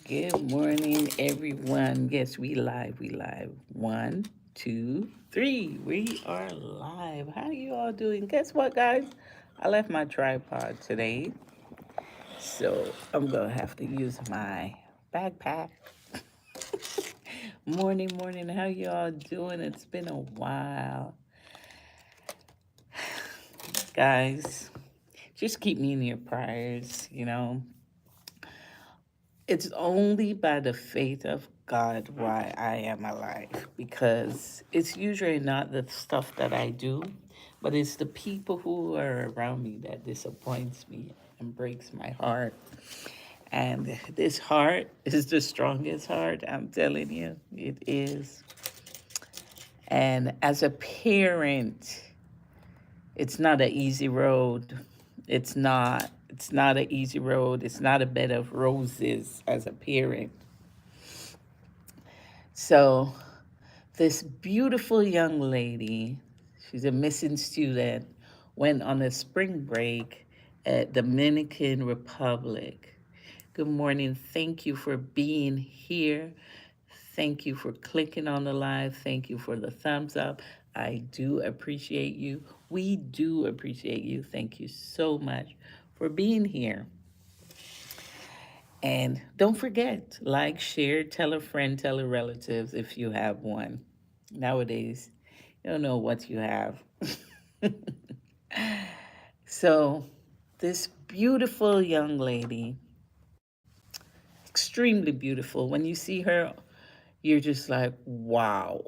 Good morning, everyone. Yes, we live. We live. One, two, three. We are live. How you all doing? Guess what, guys? I left my tripod today, so I'm gonna have to use my backpack. Morning, morning. How you all doing? It's been a while, guys. Just keep me in your prayers. It's only by the faith of God why I am alive, because it's usually not the stuff that I do, but it's the people who are around me that disappoints me and breaks my heart. And this heart is the strongest heart, I'm telling you, it is. And as a parent, it's not an easy road. It's not. It's not an easy road. It's not a bed of roses as a parent. So, this beautiful young lady, she's a missing student, went on a spring break at Dominican Republic. Good morning. Thank you for being here. Thank you for clicking on the live. Thank you for the thumbs up. I do appreciate you. We do appreciate you. Thank you so much for being here. And don't forget, like, share, tell a friend, tell a relative if you have one. Nowadays, you don't know what you have. So, this beautiful young lady, extremely beautiful. When you see her, you're just like, wow.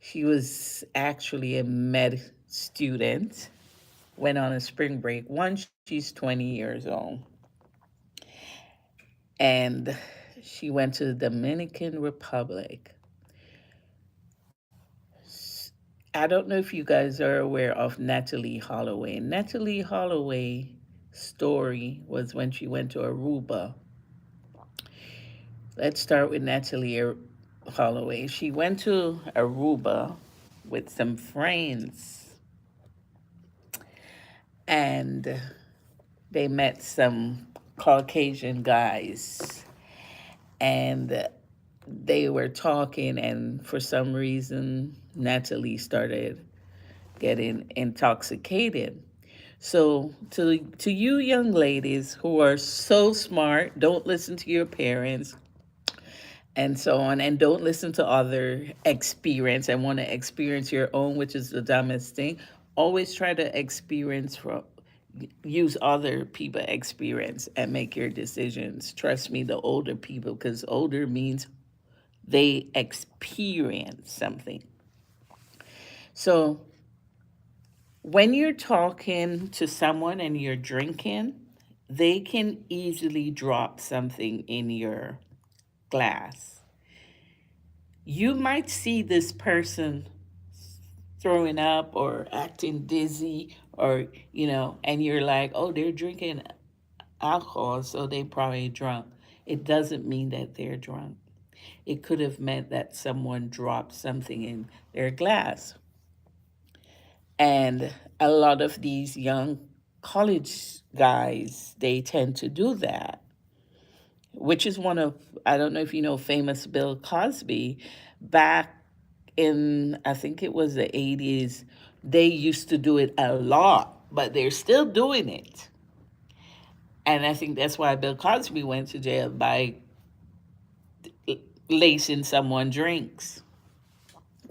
She was actually a med student, went on a spring break. Once she's 20 years old. And she went to the Dominican Republic. I don't know if you guys are aware of Natalie Holloway. Natalie Holloway story was when she went to Aruba. Let's start with Natalie Holloway. She went to Aruba with some friends, and they met some Caucasian guys, and they were talking, and for some reason Natalie started getting intoxicated. So to you young ladies who are so smart, don't listen to your parents and so on, and don't listen to other experience and want to experience your own, which is the dumbest thing. Always try to experience from use other people experience and make your decisions. Trust me, the older people, because older means they experience something. So when you're talking to someone and you're drinking, they can easily drop something in your glass. You might see this person throwing up or acting dizzy, or, and you're like, oh, they're drinking alcohol, so they probably drunk. It doesn't mean that they're drunk. It could have meant that someone dropped something in their glass. And a lot of these young college guys, they tend to do that, which is one of, I don't know if you know, famous Bill Cosby. Back in, I think it was the 80s, they used to do it a lot, but they're still doing it. And I think that's why Bill Cosby went to jail, by lacing someone drinks.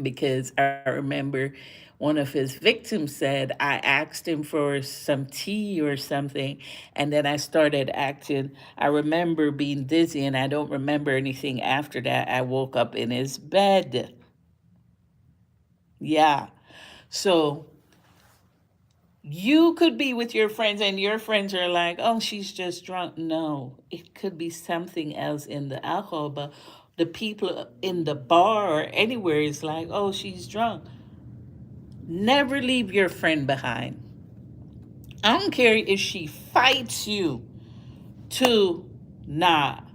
Because I remember one of his victims said, I asked him for some tea or something, and then I started acting. I remember being dizzy, and I don't remember anything after that. I woke up in his bed. Yeah. So you could be with your friends, and your friends are like, oh, she's just drunk. No, it could be something else in the alcohol, but the people in the bar or anywhere is like, oh, she's drunk. Never leave your friend behind. I don't care if she fights you to not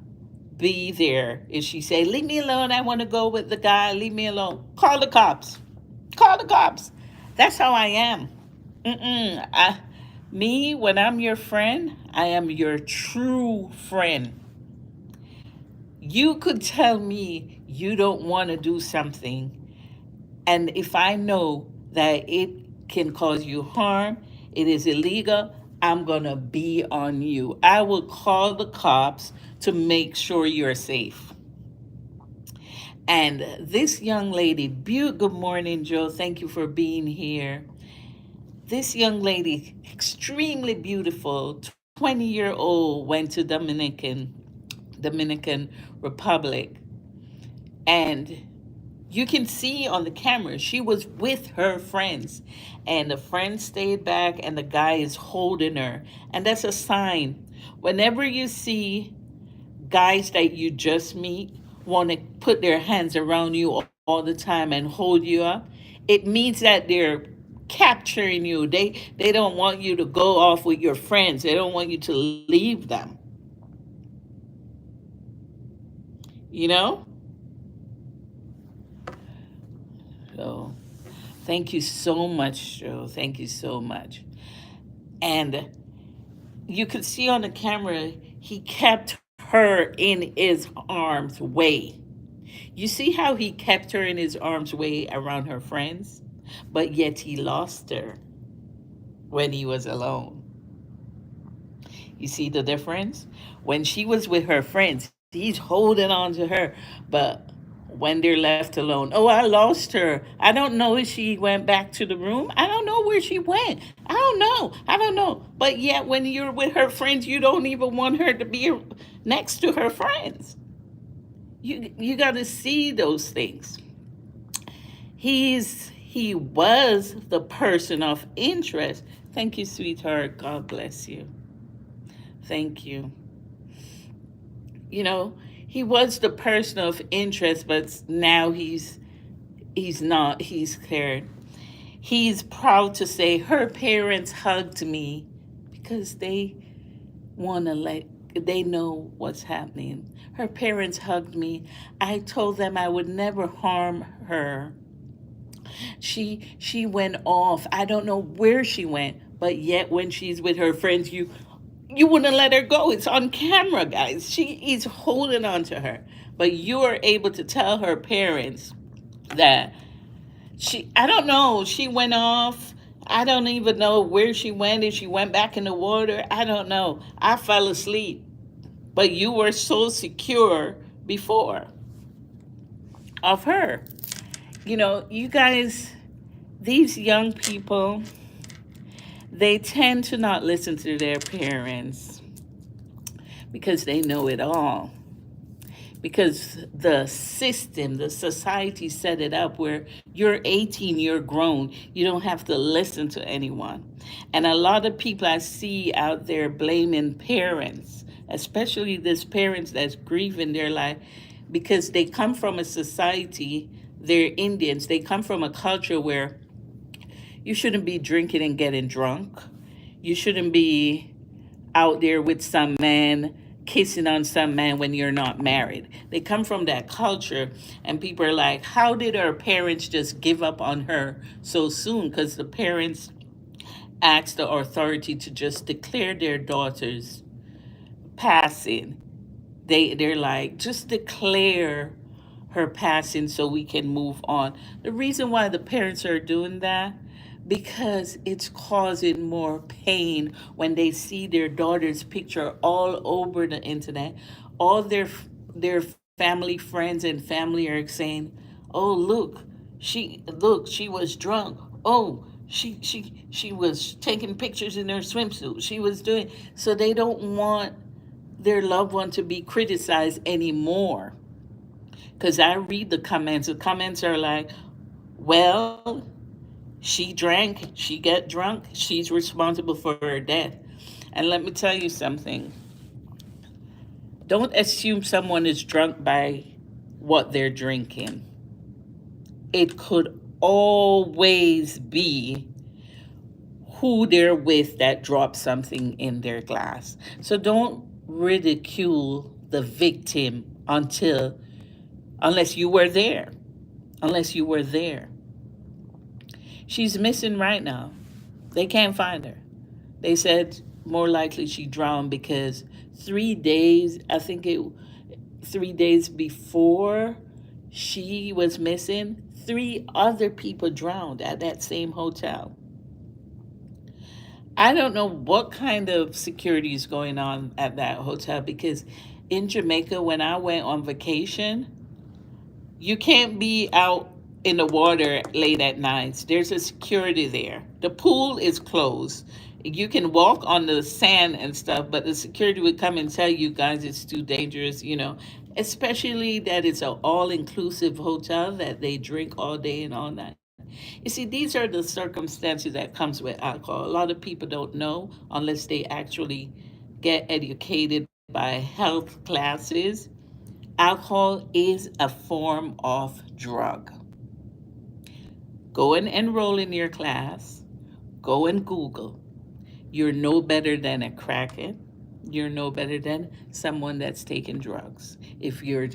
be there. If she say, leave me alone, I want to go with the guy, leave me alone. Call the cops. Call the cops. That's how I am. Me, when I'm your friend, I am your true friend. You could tell me you don't want to do something, and if I know that it can cause you harm, it is illegal, I'm going to be on you. I will call the cops to make sure you're safe. And this young lady, good morning, Joe. Thank you for being here. This young lady, extremely beautiful, 20-year-old, went to Dominican Republic, and you can see on the camera she was with her friends, and the friend stayed back and the guy is holding her, and that's a sign. Whenever you see guys that you just meet want to put their hands around you all the time and hold you up, it means that they're capturing you. They don't want you to go off with your friends. They don't want you to leave them, you know? So thank you so much, Joe. Thank you so much. And you could see on the camera, he kept her in his arms way. You see how he kept her in his arms way around her friends, but yet he lost her when he was alone. You see the difference? When she was with her friends, he's holding on to her, but when they're left alone, oh, I lost her. I don't know if she went back to the room. I don't know where she went. I don't know. I don't know. But yet, when you're with her friends, you don't even want her to be next to her friends. You got to see those things. He was the person of interest. Thank you, sweetheart. God bless you. Thank you. You know, he was the person of interest, but now he's not. He's scared. He's proud to say her parents hugged me because they want to let they know what's happening. Her parents hugged me. I told them I would never harm her. She went off. I don't know where she went, but yet when she's with her friends, you wouldn't let her go. It's on camera, guys. She is holding on to her. But you are able to tell her parents that I don't know, she went off. I don't even know where she went, if she went back in the water. I don't know. I fell asleep. But you were so secure before of her. You know, you guys, these young people, they tend to not listen to their parents because they know it all. Because the system, the society set it up where you're 18, you're grown, you don't have to listen to anyone. And a lot of people I see out there blaming parents, especially these parents that's grieving their life, because they come from a society, they're Indians, they come from a culture where you shouldn't be drinking and getting drunk. You shouldn't be out there with some man, kissing on some man when you're not married. They come from that culture, and people are like, how did her parents just give up on her so soon? Because the parents asked the authority to just declare their daughter's passing. They're like, just declare her passing so we can move on. The reason why the parents are doing that, because it's causing more pain when they see their daughter's picture all over the internet. All their family friends and family are saying, oh, look, she was drunk. Oh, she was taking pictures in her swimsuit. She was doing, so they don't want their loved one to be criticized anymore. Because I read the comments. The comments are like, well, she drank, she got drunk, she's responsible for her death. And let me tell you something. Don't assume someone is drunk by what they're drinking. It could always be who they're with that dropped something in their glass. So don't ridicule the victim unless you were there. Unless you were there. She's missing right now. They can't find her. They said more likely she drowned because 3 days, I think 3 days before she was missing, three other people drowned at that same hotel. I don't know what kind of security is going on at that hotel because in Jamaica, when I went on vacation, you can't be out in the water late at night. There's a security there. The pool is closed. You can walk on the sand and stuff, but the security would come and tell you guys it's too dangerous, especially that it's an all inclusive hotel that they drink all day and all night. You see, these are the circumstances that comes with alcohol. A lot of people don't know unless they actually get educated by health classes. Alcohol is a form of drug. Go and enroll in your class. Go and Google. You're no better than a crackhead. You're no better than someone that's taking drugs. If you're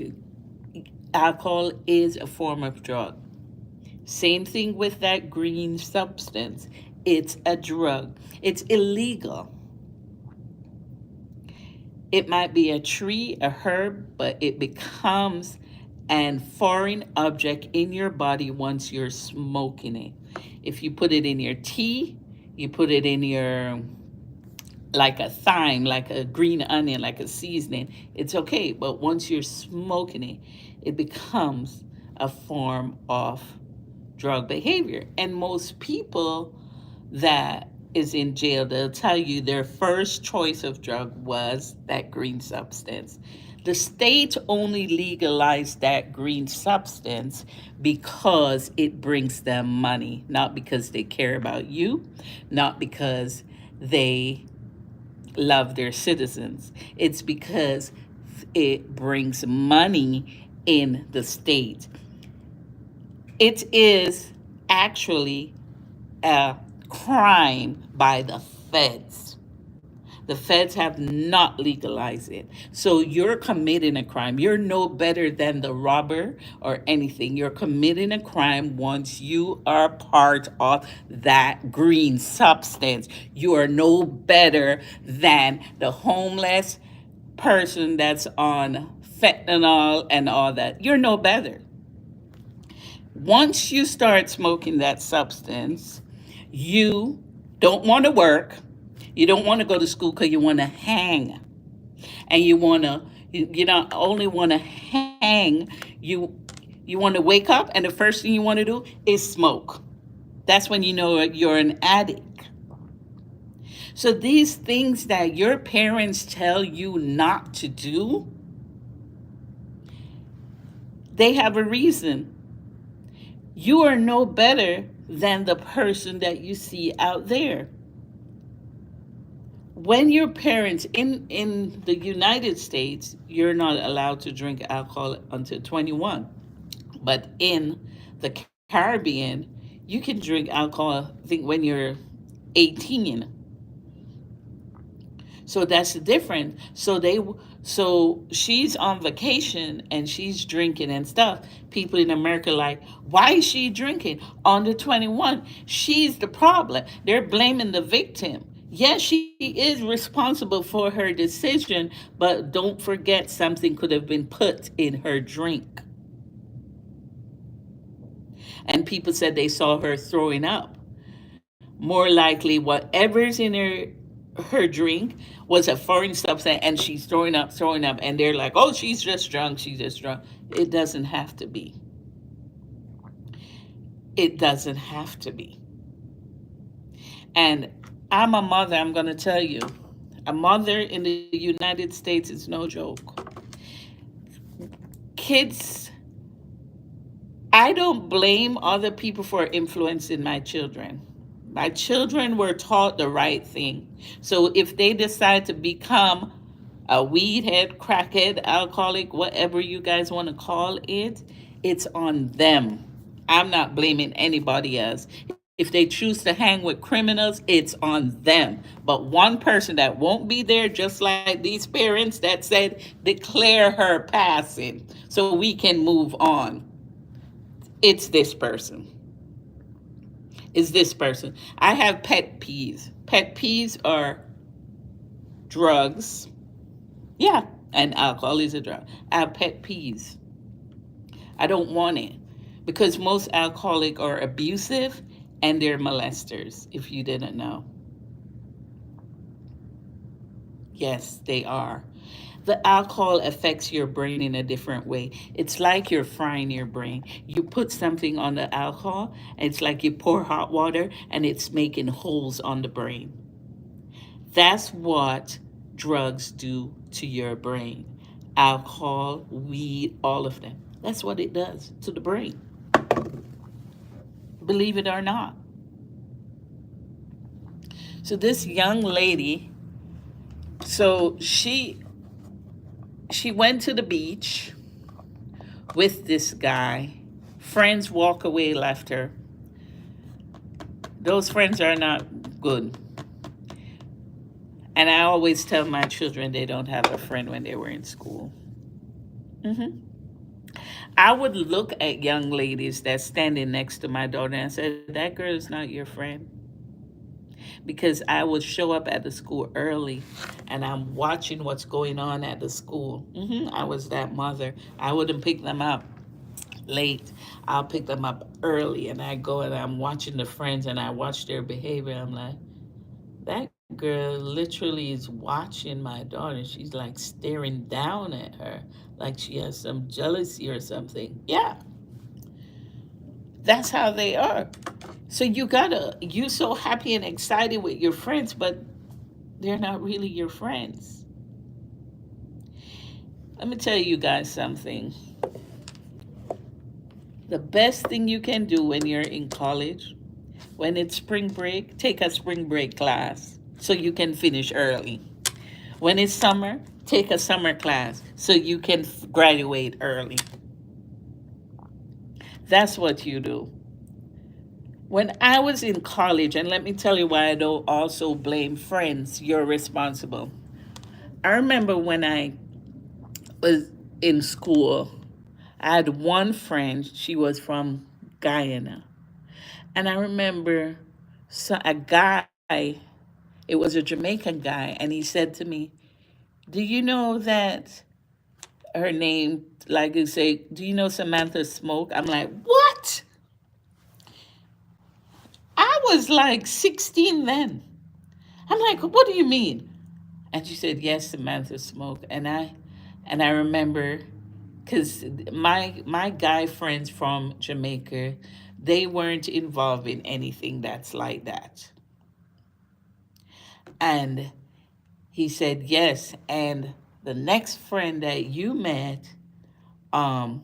alcohol is a form of drug. Same thing with that green substance. It's a drug. It's illegal. It might be a tree, a herb, but it becomes an foreign object in your body once you're smoking it. If you put it in your tea, you put it in your, like a thyme, like a green onion, like a seasoning, it's okay. But once you're smoking it, it becomes a form of drug behavior. And most people that is in jail, they'll tell you their first choice of drug was that green substance. The state only legalized that green substance because it brings them money, not because they care about you, not because they love their citizens. It's because it brings money in the state. It is actually a crime by the feds. The feds have not legalized it. So you're committing a crime. You're no better than the robber or anything. You're committing a crime once you are part of that green substance. You are no better than the homeless person that's on fentanyl and all that. You're no better. Once you start smoking that substance, you don't want to work. You don't want to go to school because you want to hang. And you not only want to hang, you want to wake up and the first thing you want to do is smoke. That's when you know you're an addict. So these things that your parents tell you not to do, they have a reason. You are no better than the person that you see out there. When your parents in the United States, you're not allowed to drink alcohol until 21. But in the Caribbean, you can drink alcohol, I think, when you're 18. So that's the difference. So she's on vacation and she's drinking and stuff. People in America are like, why is she drinking under 21? She's the problem. They're blaming the victim. Yes, she is responsible for her decision, but don't forget something could have been put in her drink. And people said they saw her throwing up. More likely, whatever's in her drink was a foreign substance, and she's throwing up, and they're like, "Oh, she's just drunk." It doesn't have to be. It doesn't have to be. And I'm a mother. I'm going to tell you, a mother in the United States is no joke. Kids, I don't blame other people for influencing my children. My children were taught the right thing. So if they decide to become a weed head, crackhead, alcoholic, whatever you guys want to call it, it's on them. I'm not blaming anybody else. If they choose to hang with criminals, it's on them. But one person that won't be there, just like these parents that said, declare her passing so we can move on. It's this person. Is this person. I have pet peeves. Pet peeves are drugs. Yeah, And alcohol is a drug. Our pet peeves. I don't want it because most alcoholic are abusive and they're molesters. If you didn't know, yes, they are. The alcohol affects your brain in a different way. It's like you're frying your brain. You put something on the alcohol, and it's like you pour hot water and it's making holes on the brain. That's what drugs do to your brain. Alcohol, weed, all of them. That's what it does to the brain. Believe it or not. So this young lady, so she went to the beach with this guy. Friends walk away, left her. Those friends are not good. And I always tell my children they don't have a friend when they were in school. hmm I would look at young ladies that's standing next to my daughter and say, that girl is not your friend. Because I would show up at the school early and I'm watching what's going on at the school. I was that mother. I wouldn't pick them up late. I'll pick them up early and I go and I'm watching the friends and I watch their behavior. I'm like, that girl literally is watching my daughter. She's like staring down at her like she has some jealousy or something. Yeah, that's how they are. So you so happy and excited with your friends, but they're not really your friends. Let me tell you guys something. The best thing you can do when you're in college, when it's spring break, take a spring break class so you can finish early. When it's summer, take a summer class so you can graduate early. That's what you do. When I was in college, and let me tell you why I don't also blame friends, you're responsible. I remember when I was in school, I had one friend, she was from Guyana. And I remember a guy, it was a Jamaican guy, and he said to me, do you know that her name, like you say, do you know Samantha Smoke? I'm like, what? I was like 16 then. I'm like, what do you mean? And she said, yes, Samantha Smoke. And I remember because my guy friends from Jamaica, they weren't involved in anything that's like that. And he said, yes. And the next friend that you met, um,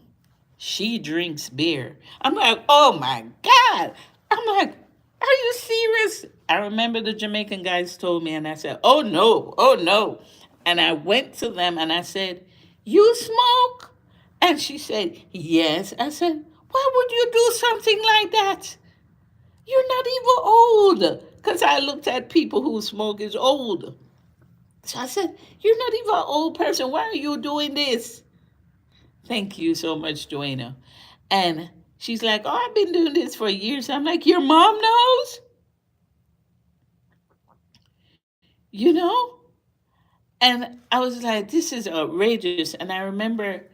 she drinks beer. I'm like, oh my God. I'm like, are you serious? I remember the Jamaican guys told me, and I said, oh no, oh no. And I went to them and I said, you smoke? And she said, yes. I said, why would you do something like that? You're not even old. Because I looked at people who smoke as old. So I said, you're not even an old person. Why are you doing this? Thank you so much, Joanna. And she's like, oh, I've been doing this for years. I'm like, your mom knows? You know? And I was like, this is outrageous. And I remember,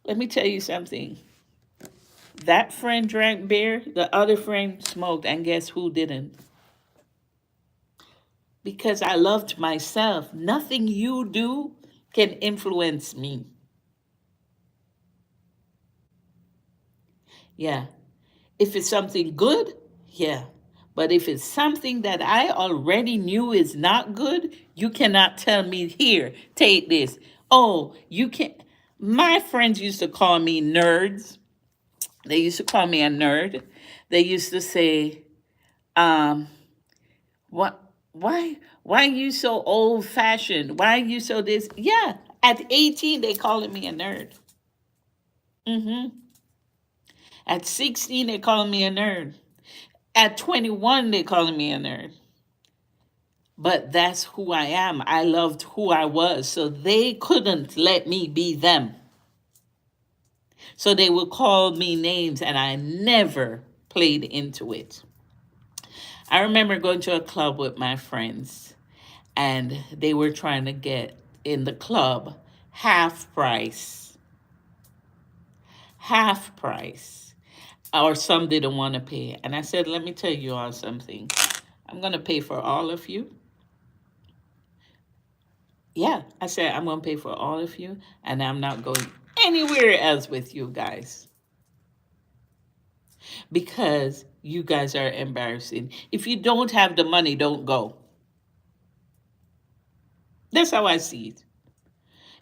let me tell you something. That friend drank beer, the other friend smoked, and guess who didn't? Because I loved myself. Nothing you do can influence me. Yeah. If it's something good, yeah. But if it's something that I already knew is not good, you cannot tell me, here, take this. Oh, you can't. My friends used to call me nerds. They used to call me a nerd. They used to say, um, what, why are you so old fashioned? Why are you so this? Yeah, at 18, they calling me a nerd. hmm At 16, they calling me a nerd. At 21, they calling me a nerd. But that's who I am. I loved who I was. So they couldn't let me be them. So they would call me names and I never played into it. I remember going to a club with my friends and they were trying to get in the club, half price, half price. Or some didn't want to pay. And I said, let me tell you all something. I'm going to pay for all of you. Yeah, I said, I'm going to pay for all of you, and I'm not going anywhere else with you guys because you guys are embarrassing. If you don't have the money, don't go. That's how I see it.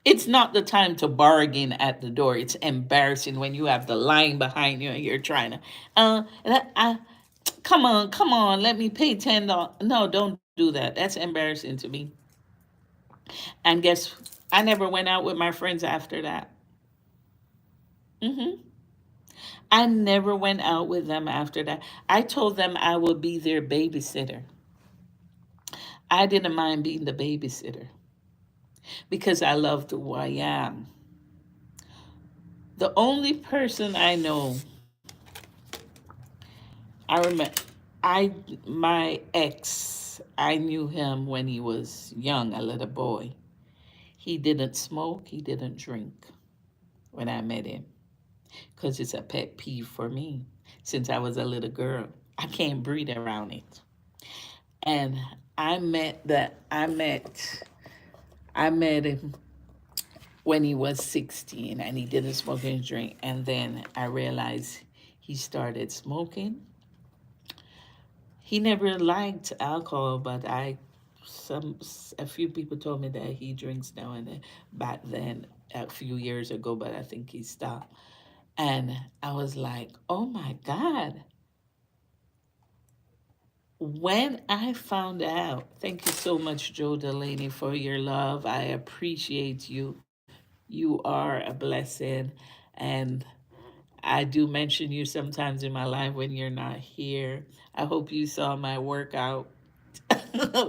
It's not the time to bargain at the door. It's embarrassing when you have the line behind you and you're trying to, come on, let me pay $10. No, don't do that. That's embarrassing to me. And guess, I never went out with my friends after that. hmm I never went out with them after that. I told them I would be their babysitter. I didn't mind being the babysitter because I loved who I am. The only person I know, I remember, I my ex, I knew him when he was young, a little boy. He didn't smoke, he didn't drink when I met him because it's a pet peeve for me since I was a little girl. I can't breathe around it. And I met him when he was 16 and he didn't smoke and drink. And then I realized he started smoking. He never liked alcohol, but a few people told me that he drinks now and then back then a few years ago, but I think he stopped. And I was like, oh my God. When I found out, thank you so much, Joe Delaney, for your love. I appreciate you. You are a blessing. And I do mention you sometimes in my life when you're not here. I hope you saw my workout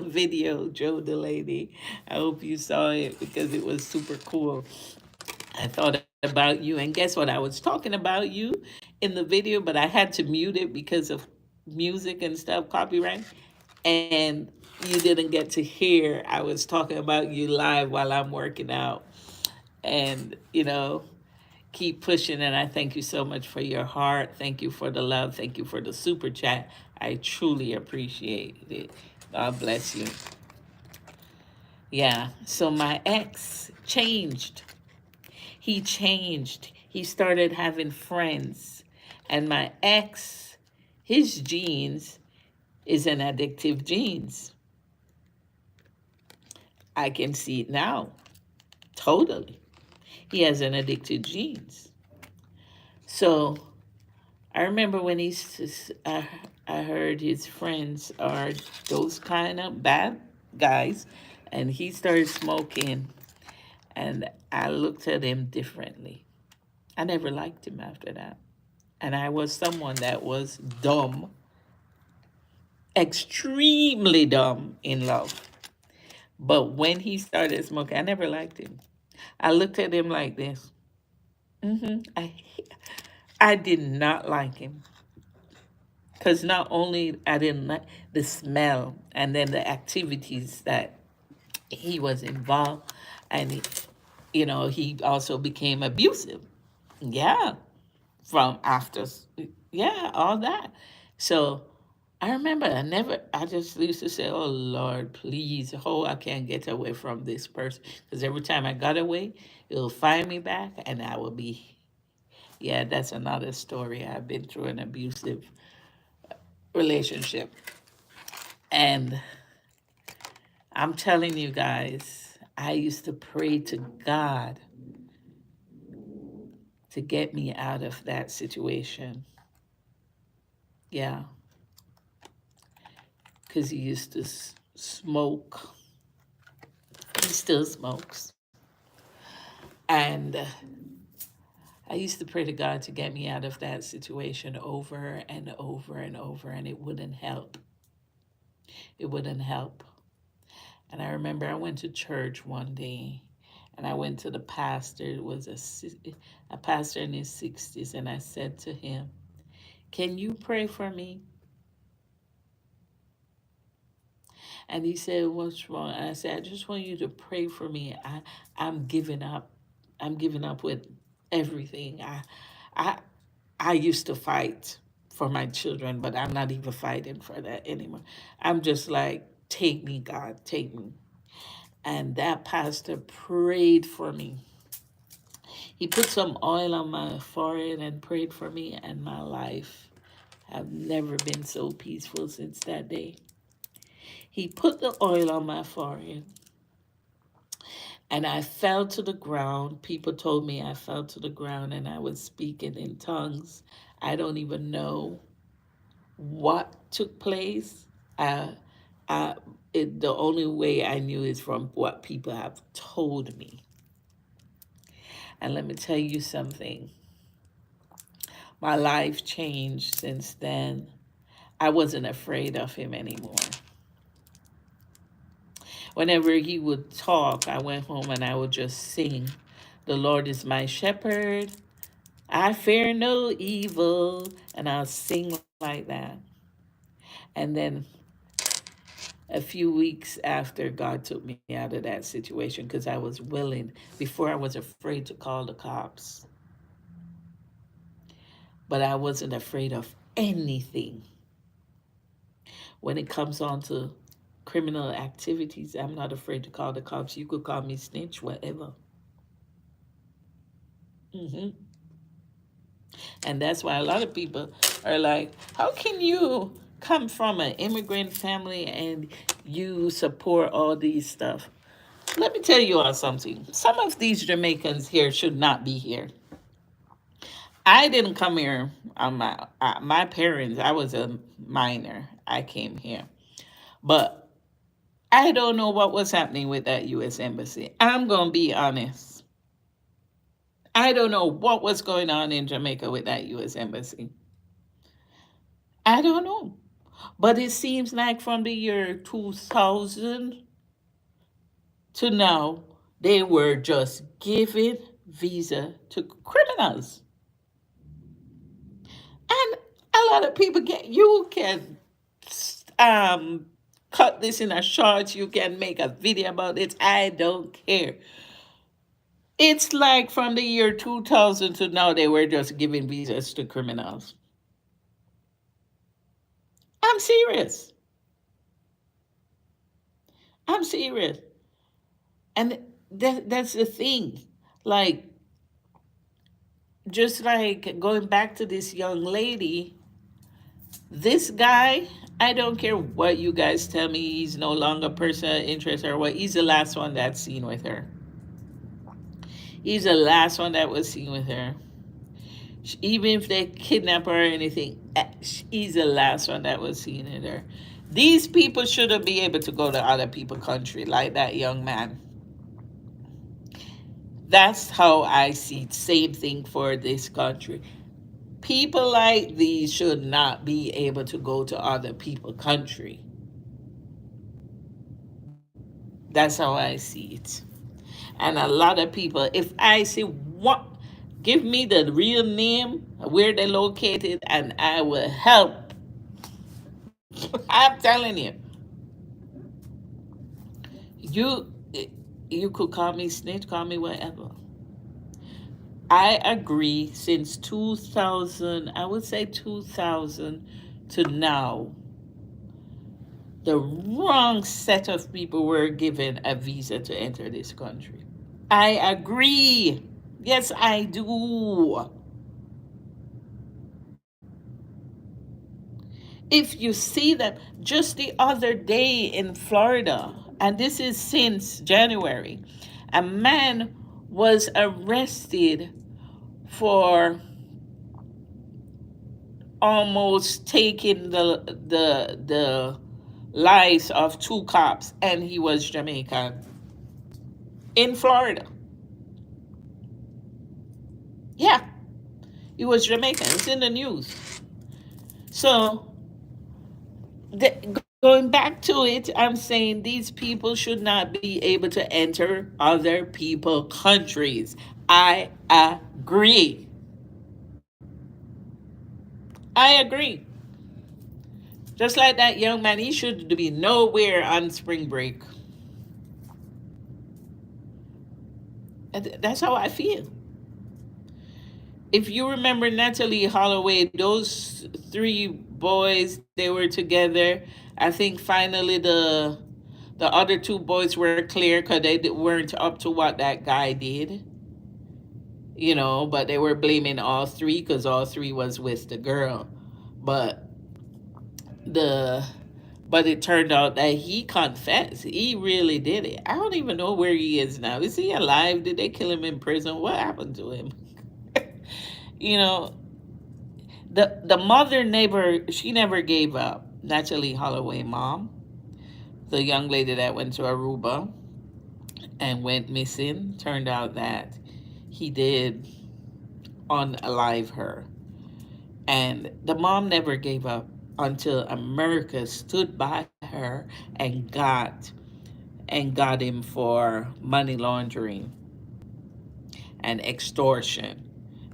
video, Joe Delaney. I hope you saw it because it was super cool. I thought about you, and guess what? I was talking about you in the video, but I had to mute it because of music and stuff, copyright. And you didn't get to hear. I was talking about you live while I'm working out. And, keep pushing. And I thank you so much for your heart. Thank you for the love. Thank you for the super chat. I truly appreciate it. God bless you. Yeah. So my ex changed. He changed. He started having friends. And my ex, his genes is an addictive genes. I can see it now. Totally. He has an addicted genes. So I remember when I heard his friends are those kind of bad guys, and he started smoking, and I looked at him differently. I never liked him after that. And I was someone that was dumb, extremely dumb in love. But when he started smoking, I never liked him. I looked at him like this. I did not like him. Because not only I didn't like the smell and then the activities that he was involved, and he also became abusive. Yeah, from after, yeah, all that. So I remember I just used to say, oh Lord, please, oh, I can't get away from this person. Because every time I got away, it'll find me back and I will be, yeah, that's another story. I've been through an abusive relationship. And I'm telling you guys, I used to pray to God to get me out of that situation. Yeah, because he used to smoke. He still smokes. And I used to pray to God to get me out of that situation over and over and over, and it wouldn't help. It wouldn't help. And I remember I went to church one day, and I went to the pastor. It was a pastor in his 60s, and I said to him, can you pray for me? And he said, "What's wrong?" And I said, "I just want you to pray for me. I'm giving up. I'm giving up with everything. I I used to fight for my children, but I'm not even fighting for that anymore. I'm just like, take me, God, take me." And that pastor prayed for me. He put some oil on my forehead and prayed for me, and my life have never been so peaceful since that day. He put the oil on my forehead, and I fell to the ground. People told me I fell to the ground and I was speaking in tongues. I don't even know what took place. Uh, I, the only way I knew is from what people have told me. And let me tell you something. My life changed since then. I wasn't afraid of him anymore. Whenever he would talk, I went home and I would just sing, "The Lord is my shepherd. I fear no evil." And I'll sing like that. And then a few weeks after, God took me out of that situation because I was willing. Before, I was afraid to call the cops, but I wasn't afraid of anything. When it comes on to criminal activities, I'm not afraid to call the cops. You could call me snitch, whatever. hmm And that's why a lot of people are like, how can you come from an immigrant family and you support all these stuff? Let me tell you all something. Some of these Jamaicans here should not be here. I didn't come here on my parents. I was a minor. I came here, but I don't know what was happening with that U.S. embassy. I'm gonna be honest. I don't know what was going on in Jamaica with that U.S. embassy. I don't know, but it seems like from the year 2000 to now, they were just giving visa to criminals. And a lot of people get, you can um cut this in a short, you can make a video about it. I don't care. It's like from the year 2000 to now, they were just giving visas to criminals. I'm serious. I'm serious. And that's the thing. Like, just like going back to this young lady, this guy, I don't care what you guys tell me, he's no longer a person of interest or what, he's the last one that's seen with her. He's the last one that was seen with her. Even if they kidnap her or anything, he's the last one that was seen with her. These people shouldn't be able to go to other people's country like that young man. That's how I see. Same thing for this country. People like these should not be able to go to other people's country. That's how I see it. And a lot of people, if I see what, give me the real name, where they're located, and I will help. I'm telling you, you you could call me snitch, call me whatever. I agree. Since 2000, I would say 2000 to now, the wrong set of people were given a visa to enter this country. I agree. Yes, I do. If you see them, just the other day in Florida, and this is since January, a man was arrested for almost taking the lives of two cops, and he was Jamaican in Florida. Yeah, he was Jamaican. It's in the news. So going back to it, I'm saying these people should not be able to enter other people's countries. I agree. I agree. Just like that young man, he should be nowhere on spring break. And that's how I feel. If you remember Natalie Holloway, those three boys, they were together. I think finally the other two boys were clear because they weren't up to what that guy did, but they were blaming all three because all three was with the girl. But the but it turned out that he confessed. He really did it. I don't even know where he is now. Is he alive? Did they kill him in prison? What happened to him? you know, the mother never she never gave up. Natalie Holloway mom, the young lady that went to Aruba and went missing, turned out that he did unalive her. And the mom never gave up until America stood by her and got him for money laundering and extortion.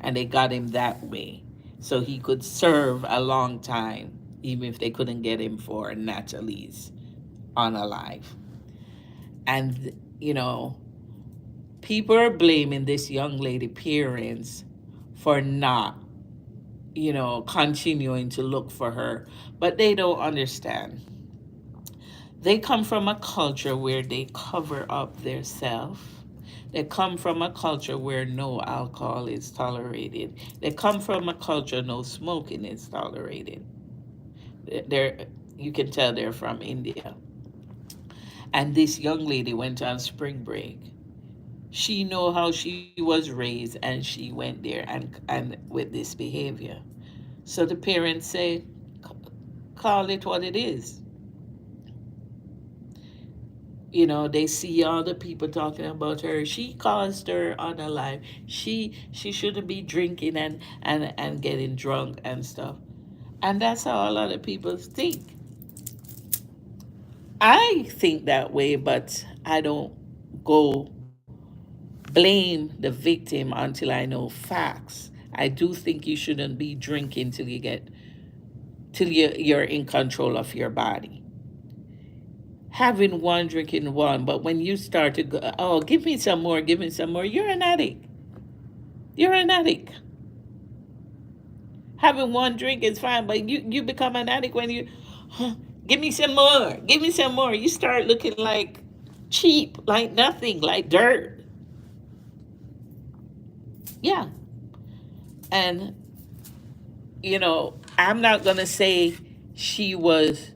And they got him that way. So he could serve a long time, even if they couldn't get him for Natalie's unalive. And, people are blaming this young lady parents for not, continuing to look for her. But they don't understand. They come from a culture where they cover up their self. They come from a culture where no alcohol is tolerated. They come from a culture no smoking is tolerated. They're, you can tell they're from India. And this young lady went on spring break. She know how she was raised, and she went there and with this behavior. So the parents say, call it what it is. They see all the people talking about her. She caused her on her life. She shouldn't be drinking and getting drunk and stuff. And that's how a lot of people think. I think that way, but I don't go blame the victim until I know facts. I do think you shouldn't be drinking till you're in control of your body. Having one, drinking one, but when you start to go, oh, give me some more, you're an addict. You're an addict. Having one drink is fine, but you become an addict when you, huh, give me some more. You start looking like cheap, like nothing, like dirt. Yeah. And, I'm not going to say she was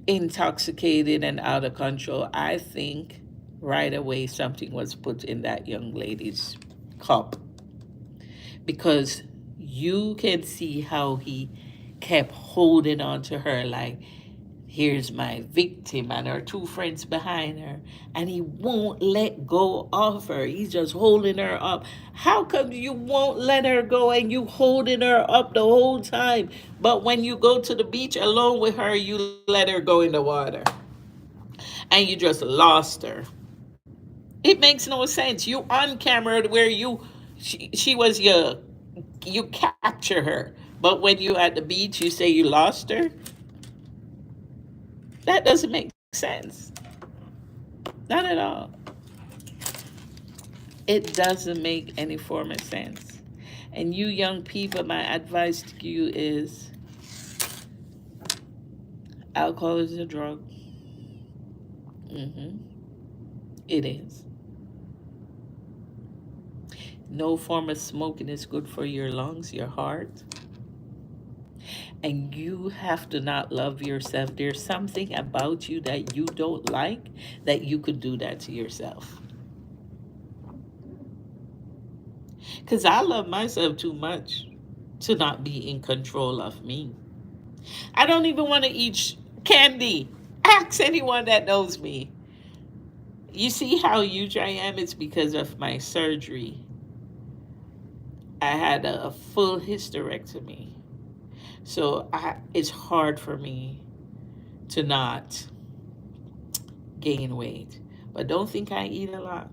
intoxicated and out of control. I think right away something was put in that young lady's cup because you can see how he kept holding on to her like, here's my victim and her two friends behind her, and he won't let go of her. He's just holding her up. How come you won't let her go and you holding her up the whole time, but when you go to the beach alone with her, you let her go in the water and you just lost her? It makes no sense. You on camera where she was you capture her, but when you at the beach you say you lost her. That doesn't make sense. Not at all. It doesn't make any form of sense. And you young people, my advice to you is alcohol is a drug. hmm It is. No form of smoking is good for your lungs, your heart. And you have to not love yourself. There's something about you that you don't like that you could do that to yourself. Because I love myself too much to not be in control of me. I don't even want to eat candy. Ask anyone that knows me. You see how huge I am? It's because of my surgery. I had a full hysterectomy. So it's hard for me to not gain weight. But don't think I eat a lot.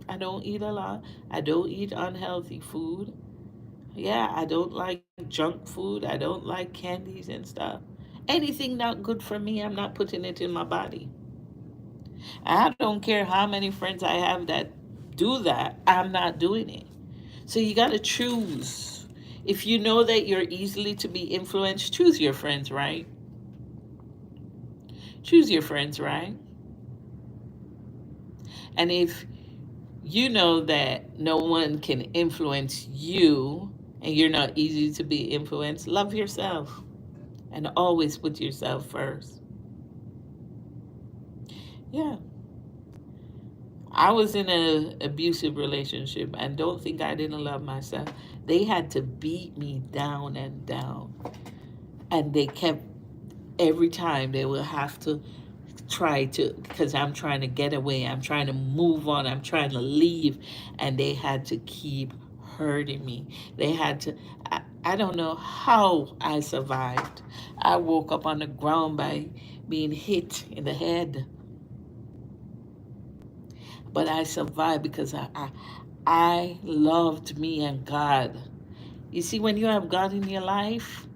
I don't eat a lot. I don't eat unhealthy food. Yeah, I don't like junk food. I don't like candies and stuff. Anything not good for me, I'm not putting it in my body. I don't care how many friends I have that do that, I'm not doing it. So you got to choose. If you know that you're easily to be influenced, choose your friends, right? Choose your friends, right? And if you know that no one can influence you and you're not easy to be influenced, love yourself and always put yourself first. Yeah. I was in an abusive relationship and don't think I didn't love myself. They had to beat me down and down. And they kept, every time they will have to try to, because I'm trying to get away, I'm trying to move on, I'm trying to leave, and they had to keep hurting me. They had to, I don't know how I survived. I woke up on the ground by being hit in the head, but I survived because I loved me and God. You see, when you have God in your life,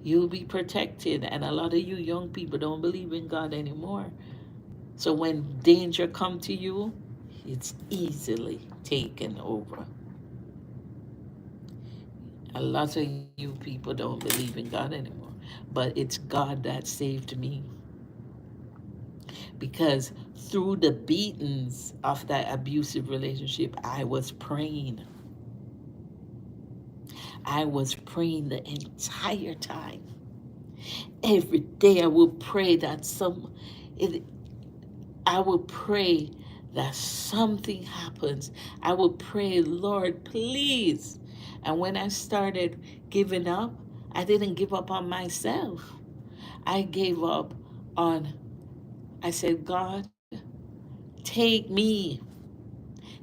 you'll be protected. And a lot of you young people don't believe in God anymore. So when danger come to you, it's easily taken over. A lot of you people don't believe in God anymore. But it's God that saved me. Because through the beatings of that abusive relationship, I was praying. I was praying the entire time. Every day I would pray that it, I would pray that something happens. I would pray, Lord, please. And when I started giving up, I didn't give up on myself. I gave up on, I said, God, take me.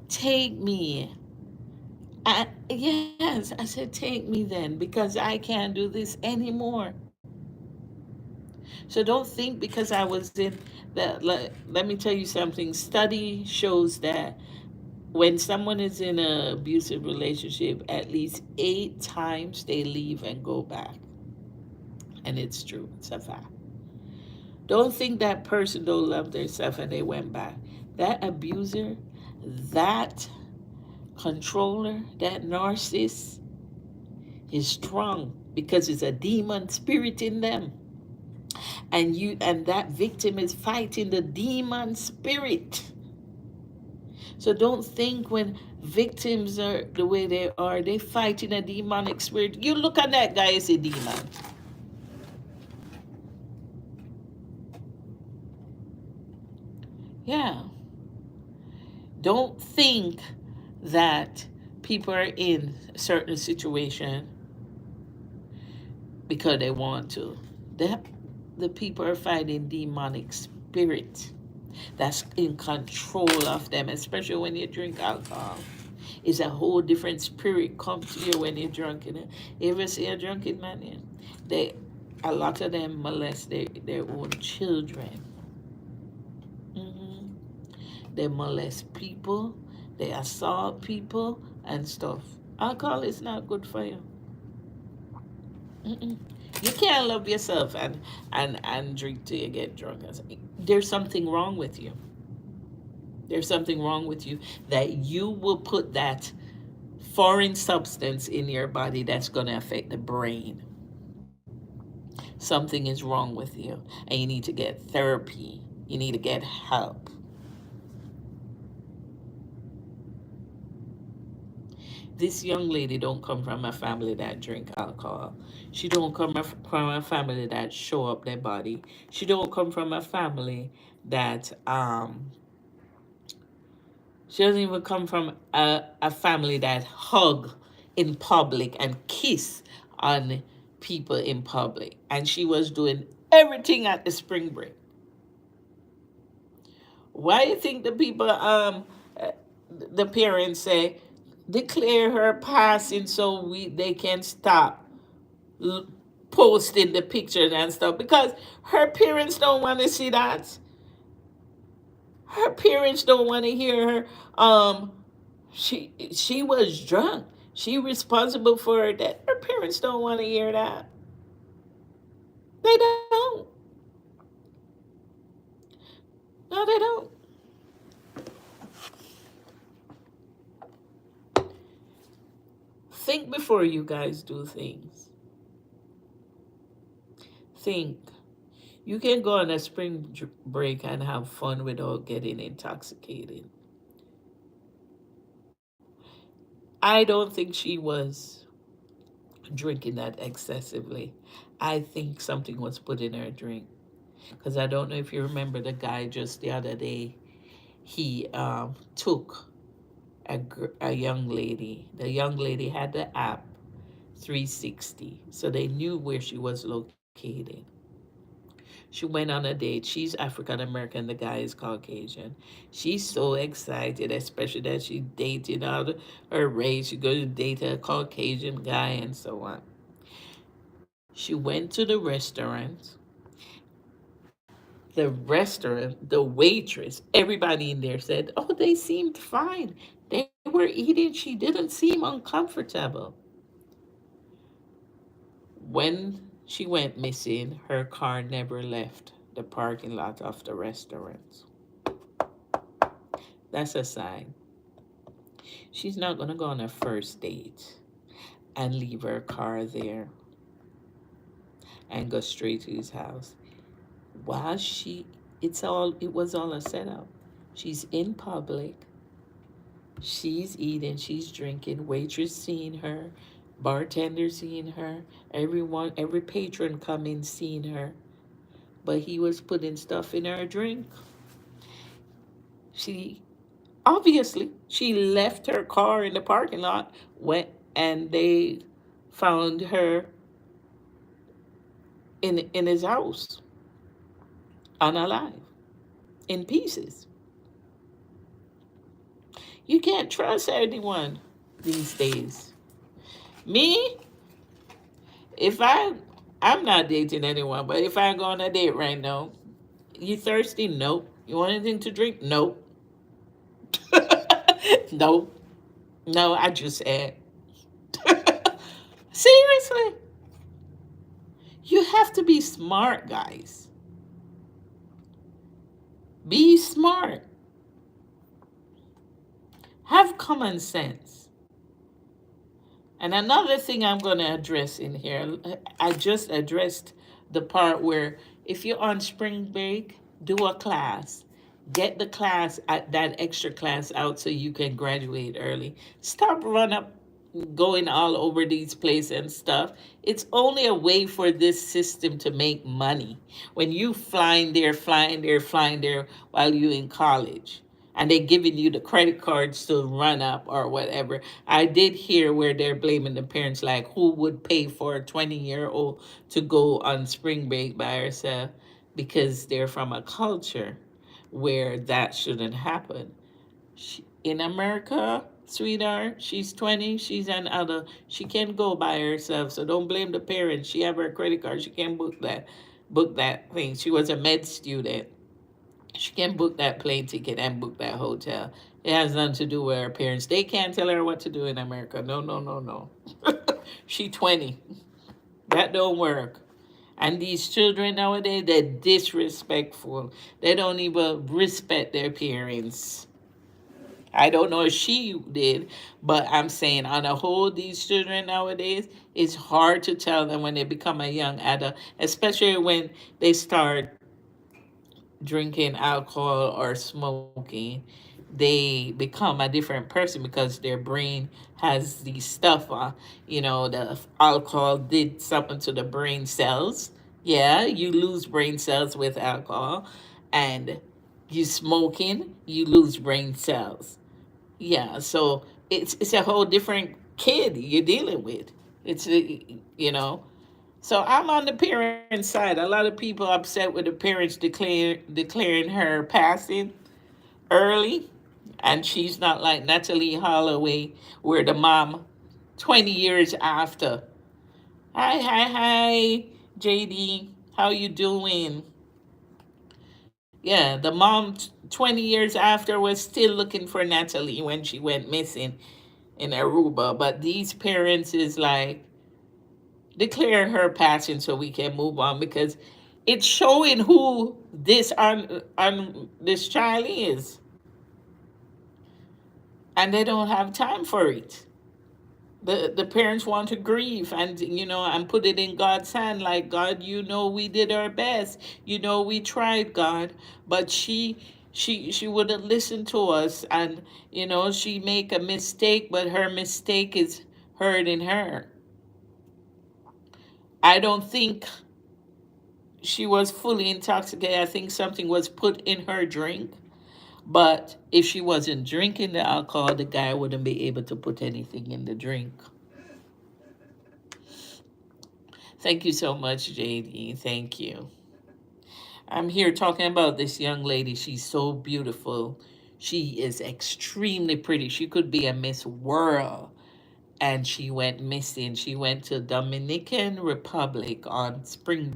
Take me. Yes, I said, take me then, because I can't do this anymore. So don't think because I was in that. Let me tell you something. Study shows that when someone is in an abusive relationship, at least 8 times they leave and go back. And it's true. It's a fact. Don't think that person don't love themselves and they went back. That abuser, that controller, that narcissist is strong because it's a demon spirit in them. And that victim is fighting the demon spirit. So don't think when victims are the way they are, they fighting a demonic spirit. You look at that guy as a demon. Yeah. Don't think that people are in a certain situation because they want to. The people are fighting demonic spirit that's in control of them, especially when you drink alcohol. It's a whole different spirit comes to you when you're drunk. You ever see a drunken man? Yeah? They, a lot of them molest their own children. hmm They molest people, they assault people and stuff. Alcohol is not good for you. Mm-mm. You can't love yourself and drink till you get drunk. There's something wrong with you. There's something wrong with you that you will put that foreign substance in your body that's going to affect the brain. Something is wrong with you, and you need to get therapy. You need to get help. This young lady don't come from a family that drink alcohol. She don't come from a family that show up their body. She don't come from a family that she doesn't even come from a family that hug in public and kiss on people in public. And she was doing everything at the spring break. Why do you think the people, uh, the parents say, declare her passing so they can stop l- posting the pictures and stuff? Because her parents don't want to see that. Her parents don't want to hear her. She was drunk. She responsible for her death. Her parents don't want to hear that. They don't. No, they don't. Think before you guys do things. Think. You can go on a spring break and have fun without getting intoxicated. I don't think she was drinking that excessively. I think something was put in her drink. Because I don't know if you remember the guy just the other day, he took a young lady. The young lady had the app 360, so they knew where she was located. She went on a date. She's African American. The guy is Caucasian. She's so excited, especially that she dated out of her race. She going to date a Caucasian guy and so on. She went to the restaurant. The waitress, everybody in there said, "Oh, they seemed fine. They were eating. She didn't seem uncomfortable." When she went missing, her car never left the parking lot of the restaurant. That's a sign. She's not going to go on a first date and leave her car there and go straight to his house. While it was all a setup. She's in public. She's eating, she's drinking, waitress seeing her, bartender seeing her, everyone, every patron coming seeing her. But he was putting stuff in her drink. She obviously she left her car in the parking lot, went and they found her in his house, unalive, in pieces. You can't trust anyone these days. Me, if I'm not dating anyone, but if I go on a date right now, you thirsty? Nope. You want anything to drink? Nope. Nope. No, I just said. Seriously, you have to be smart, guys. Be smart. Have common sense. And another thing I'm going to address in here, I just addressed the part where if you're on spring break, do a class. Get the class, that extra class out so you can graduate early. Stop run up going all over these places and stuff. It's only a way for this system to make money. When you flying there while you in college and they're giving you the credit cards to run up or whatever. I did hear where they're blaming the parents, like who would pay for a 20-year-old to go on spring break by herself because they're from a culture where that shouldn't happen. In America, sweetheart, she's 20, she's an adult. She can go by herself, so don't blame the parents. She have her credit card. She can book that thing. She was a med student. She can book that plane ticket and book that hotel. It has nothing to do with her parents. They can't tell her what to do in America. No, no, no, no. She 20. That don't work. And these children nowadays, they're disrespectful. They don't even respect their parents. I don't know if she did, but I'm saying on a whole, these children nowadays, it's hard to tell them when they become a young adult, especially when they start drinking alcohol or smoking. They become a different person because their brain has these stuff on. The alcohol did something to the brain cells. Yeah, you lose brain cells with alcohol, and you smoking, you lose brain cells. Yeah, so it's a whole different kid you're dealing with. It's you know. So I'm on the parent side. A lot of people upset with the parents declaring her passing early, and she's not like Natalie Holloway, where the mom 20 years after. Hi, hi, hi, JD. How you doing? Yeah, the mom 20 years after was still looking for Natalie when she went missing. in Aruba. But these parents is like declaring her passing so we can move on, because it's showing who this this child is, and they don't have time for it. The parents want to grieve, and and put it in God's hand, like, God, we did our best, we tried, God. But she wouldn't listen to us, and she make a mistake, but her mistake is hurting her. I don't think she was fully intoxicated. I think something was put in her drink. But if she wasn't drinking the alcohol, the guy wouldn't be able to put anything in the drink. Thank you so much, JD. Thank you. I'm here talking about this young lady. She's so beautiful. She is extremely pretty. She could be a Miss World. And she went missing. She went to Dominican Republic on spring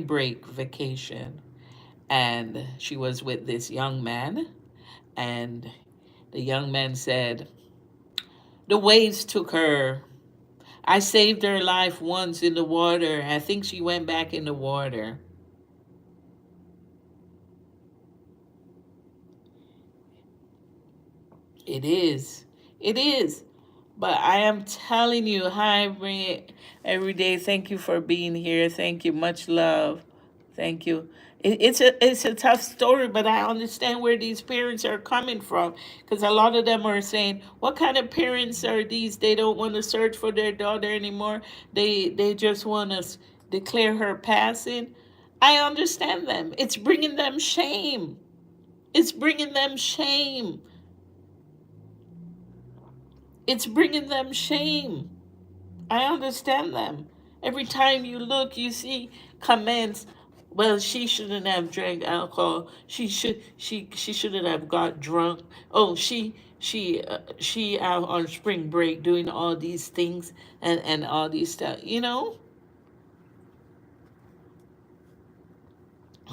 break vacation. And she was with this young man. And the young man said, the waves took her. I saved her life once in the water. I think she went back in the water. It is. It is. But I am telling you, hi, every day. Thank you for being here. Thank you. Much love. Thank you. It's a tough story, but I understand where these parents are coming from, because a lot of them are saying, "What kind of parents are these? They don't want to search for their daughter anymore. They just want to declare her passing." I understand them. It's bringing them shame. It's bringing them shame. It's bringing them shame. I understand them. Every time you look, you see comments. Well, she shouldn't have drank alcohol. She shouldn't have got drunk. Oh, she out on spring break doing all these things and all these stuff.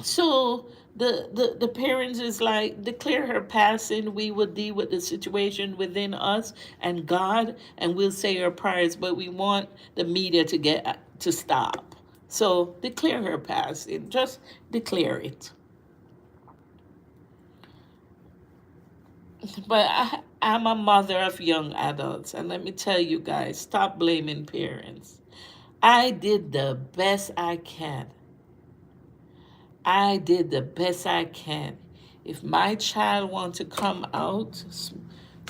So the parents is like, declare her passing. We will deal with the situation within us and God, and we'll say our prayers. But we want the media to stop. So declare her passing. Just declare it. But I'm a mother of young adults, and let me tell you guys, stop blaming parents. I did the best I can. I did the best I can. If my child wants to come out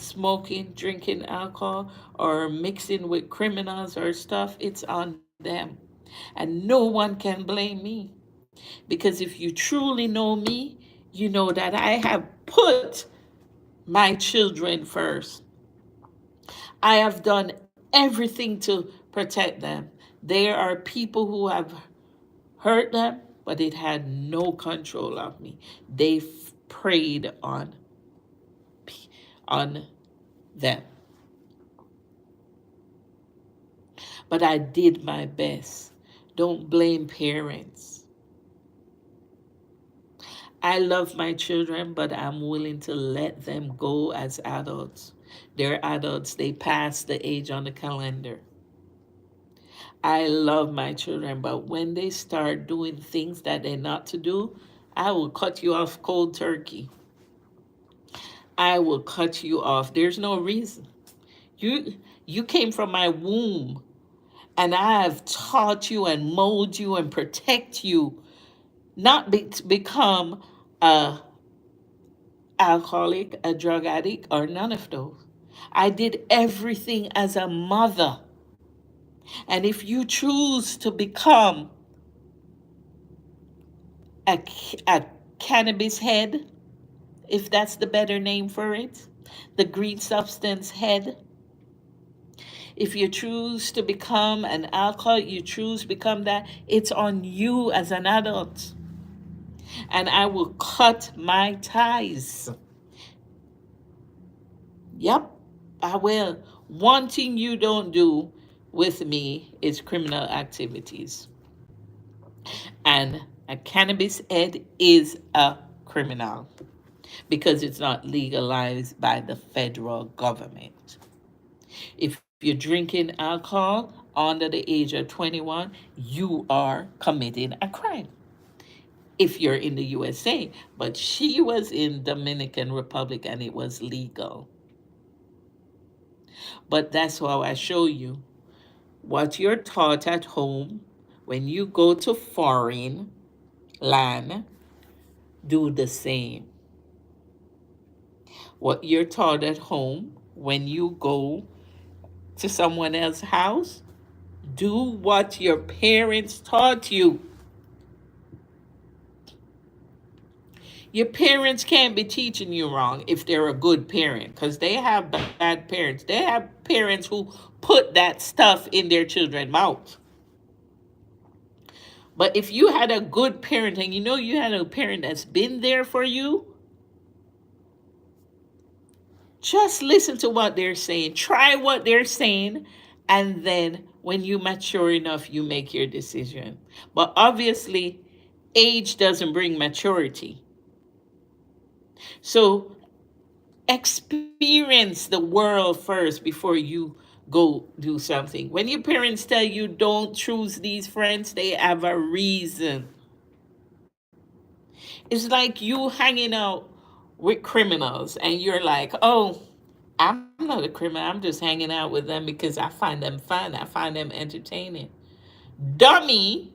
smoking, drinking alcohol, or mixing with criminals or stuff, it's on them. And no one can blame me. Because if you truly know me, you know that I have put my children first. I have done everything to protect them. There are people who have hurt them, but it had no control of me. They preyed on them. But I did my best. Don't blame parents. I love my children, but I'm willing to let them go as adults. They're adults. They passed the age on the calendar. I love my children, but when they start doing things that they're not to do, I will cut you off cold turkey. I will cut you off. There's no reason. You came from my womb, and I have taught you and mold you and protect you, not to become a alcoholic, a drug addict, or none of those. I did everything as a mother. And if you choose to become a, a cannabis head, if that's the better name for it, the green substance head, if you choose to become an alcoholic, you choose to become that, it's on you as an adult. And I will cut my ties. Yep, I will. One thing you don't do with me is criminal activities. And a cannabis head is a criminal because it's not legalized by the federal government. If you're drinking alcohol under the age of 21, you are committing a crime if you're in the USA. But she was in Dominican Republic and it was legal. But that's how I show you what you're taught at home. When you go to foreign land, do the same. What you're taught at home, when you go to someone else's house, do what your parents taught you. Your parents can't be teaching you wrong if they're a good parent, because they have bad parents. They have parents who put that stuff in their children's mouth. But if you had a good parent and you know you had a parent that's been there for you, just listen to what they're saying. Try what they're saying. And then when you mature enough, you make your decision. But obviously, age doesn't bring maturity. So experience the world first before you go do something. When your parents tell you don't choose these friends, they have a reason. It's like you hanging out with criminals and you're like, oh, I'm not a criminal. I'm just hanging out with them because I find them fun. I find them entertaining. Dummy,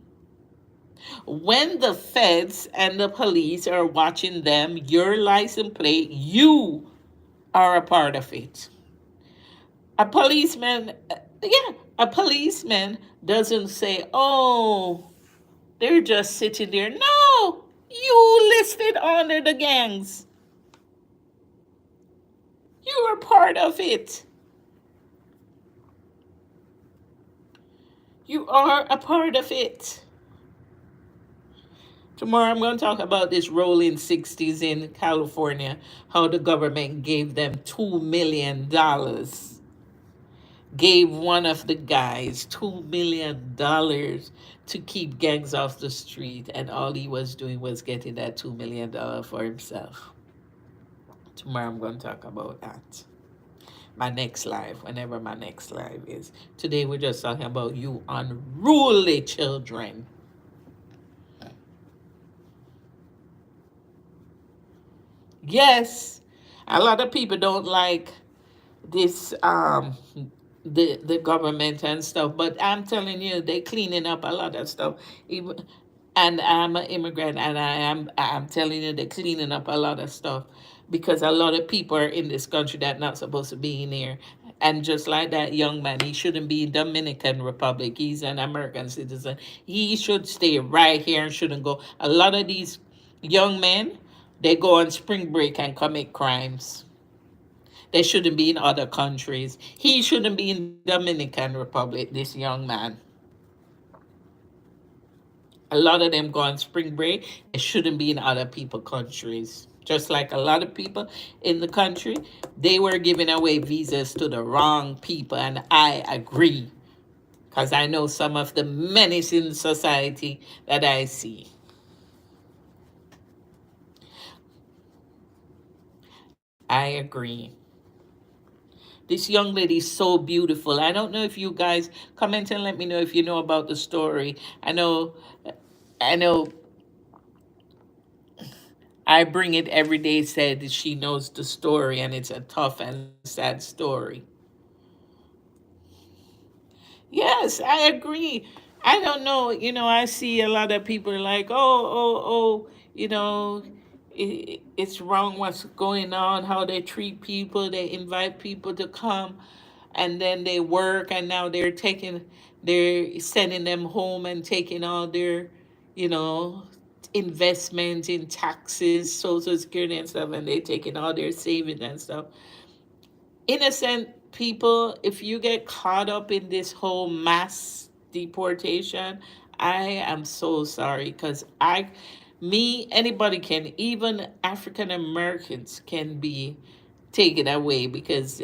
when the feds and the police are watching them, your license plate, you are a part of it. A policeman, yeah, a policeman doesn't say, oh, they're just sitting there. No, you listed under the gangs. You are part of it. You are a part of it. Tomorrow I'm going to talk about this rolling 60s in California, how the government gave them $2 million. Gave one of the guys $2 million to keep gangs off the street, and all he was doing was getting that $2 million for himself. Tomorrow I'm going to talk about that. My next live, whenever my next live is. Today we're just talking about you unruly children. Yes, a lot of people don't like this the government and stuff, but I'm telling you, they cleaning up a lot of stuff. Even, and I'm an immigrant, and I'm telling you, they're cleaning up a lot of stuff because a lot of people are in this country that not supposed to be in here. And just like that young man, he shouldn't be in Dominican Republic. He's an American citizen. He should stay right here and shouldn't go. A lot of these young men, they go on spring break and commit crimes. They shouldn't be in other countries. He shouldn't be in Dominican Republic, this young man. A lot of them go on spring break. They shouldn't be in other people's countries. Just like a lot of people in the country, they were giving away visas to the wrong people. And I agree. Because I know some of the menace in society that I see. I agree. This young lady is so beautiful. I don't know if you guys comment and let me know if you know about the story. I know I bring it every day said that she knows the story and it's a tough and sad story. Yes, I agree. I don't know, I see a lot of people like, oh, it's wrong what's going on, how they treat people, they invite people to come, and then they work, and now they're sending them home and taking all their, you know, investments in taxes, social security and stuff, and they're taking all their savings and stuff. Innocent people, if you get caught up in this whole mass deportation, I am so sorry because anybody can, even African Americans can be taken away because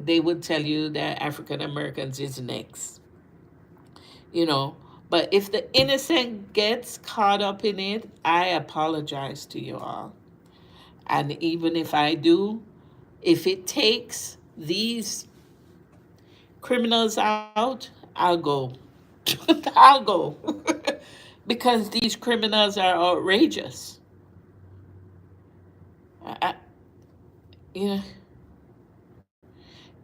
they would tell you that African Americans is next, you know. But if the innocent gets caught up in it, I apologize to you all. And even if I do, if it takes these criminals out, I'll go. I'll go. Because these criminals are outrageous. I, yeah.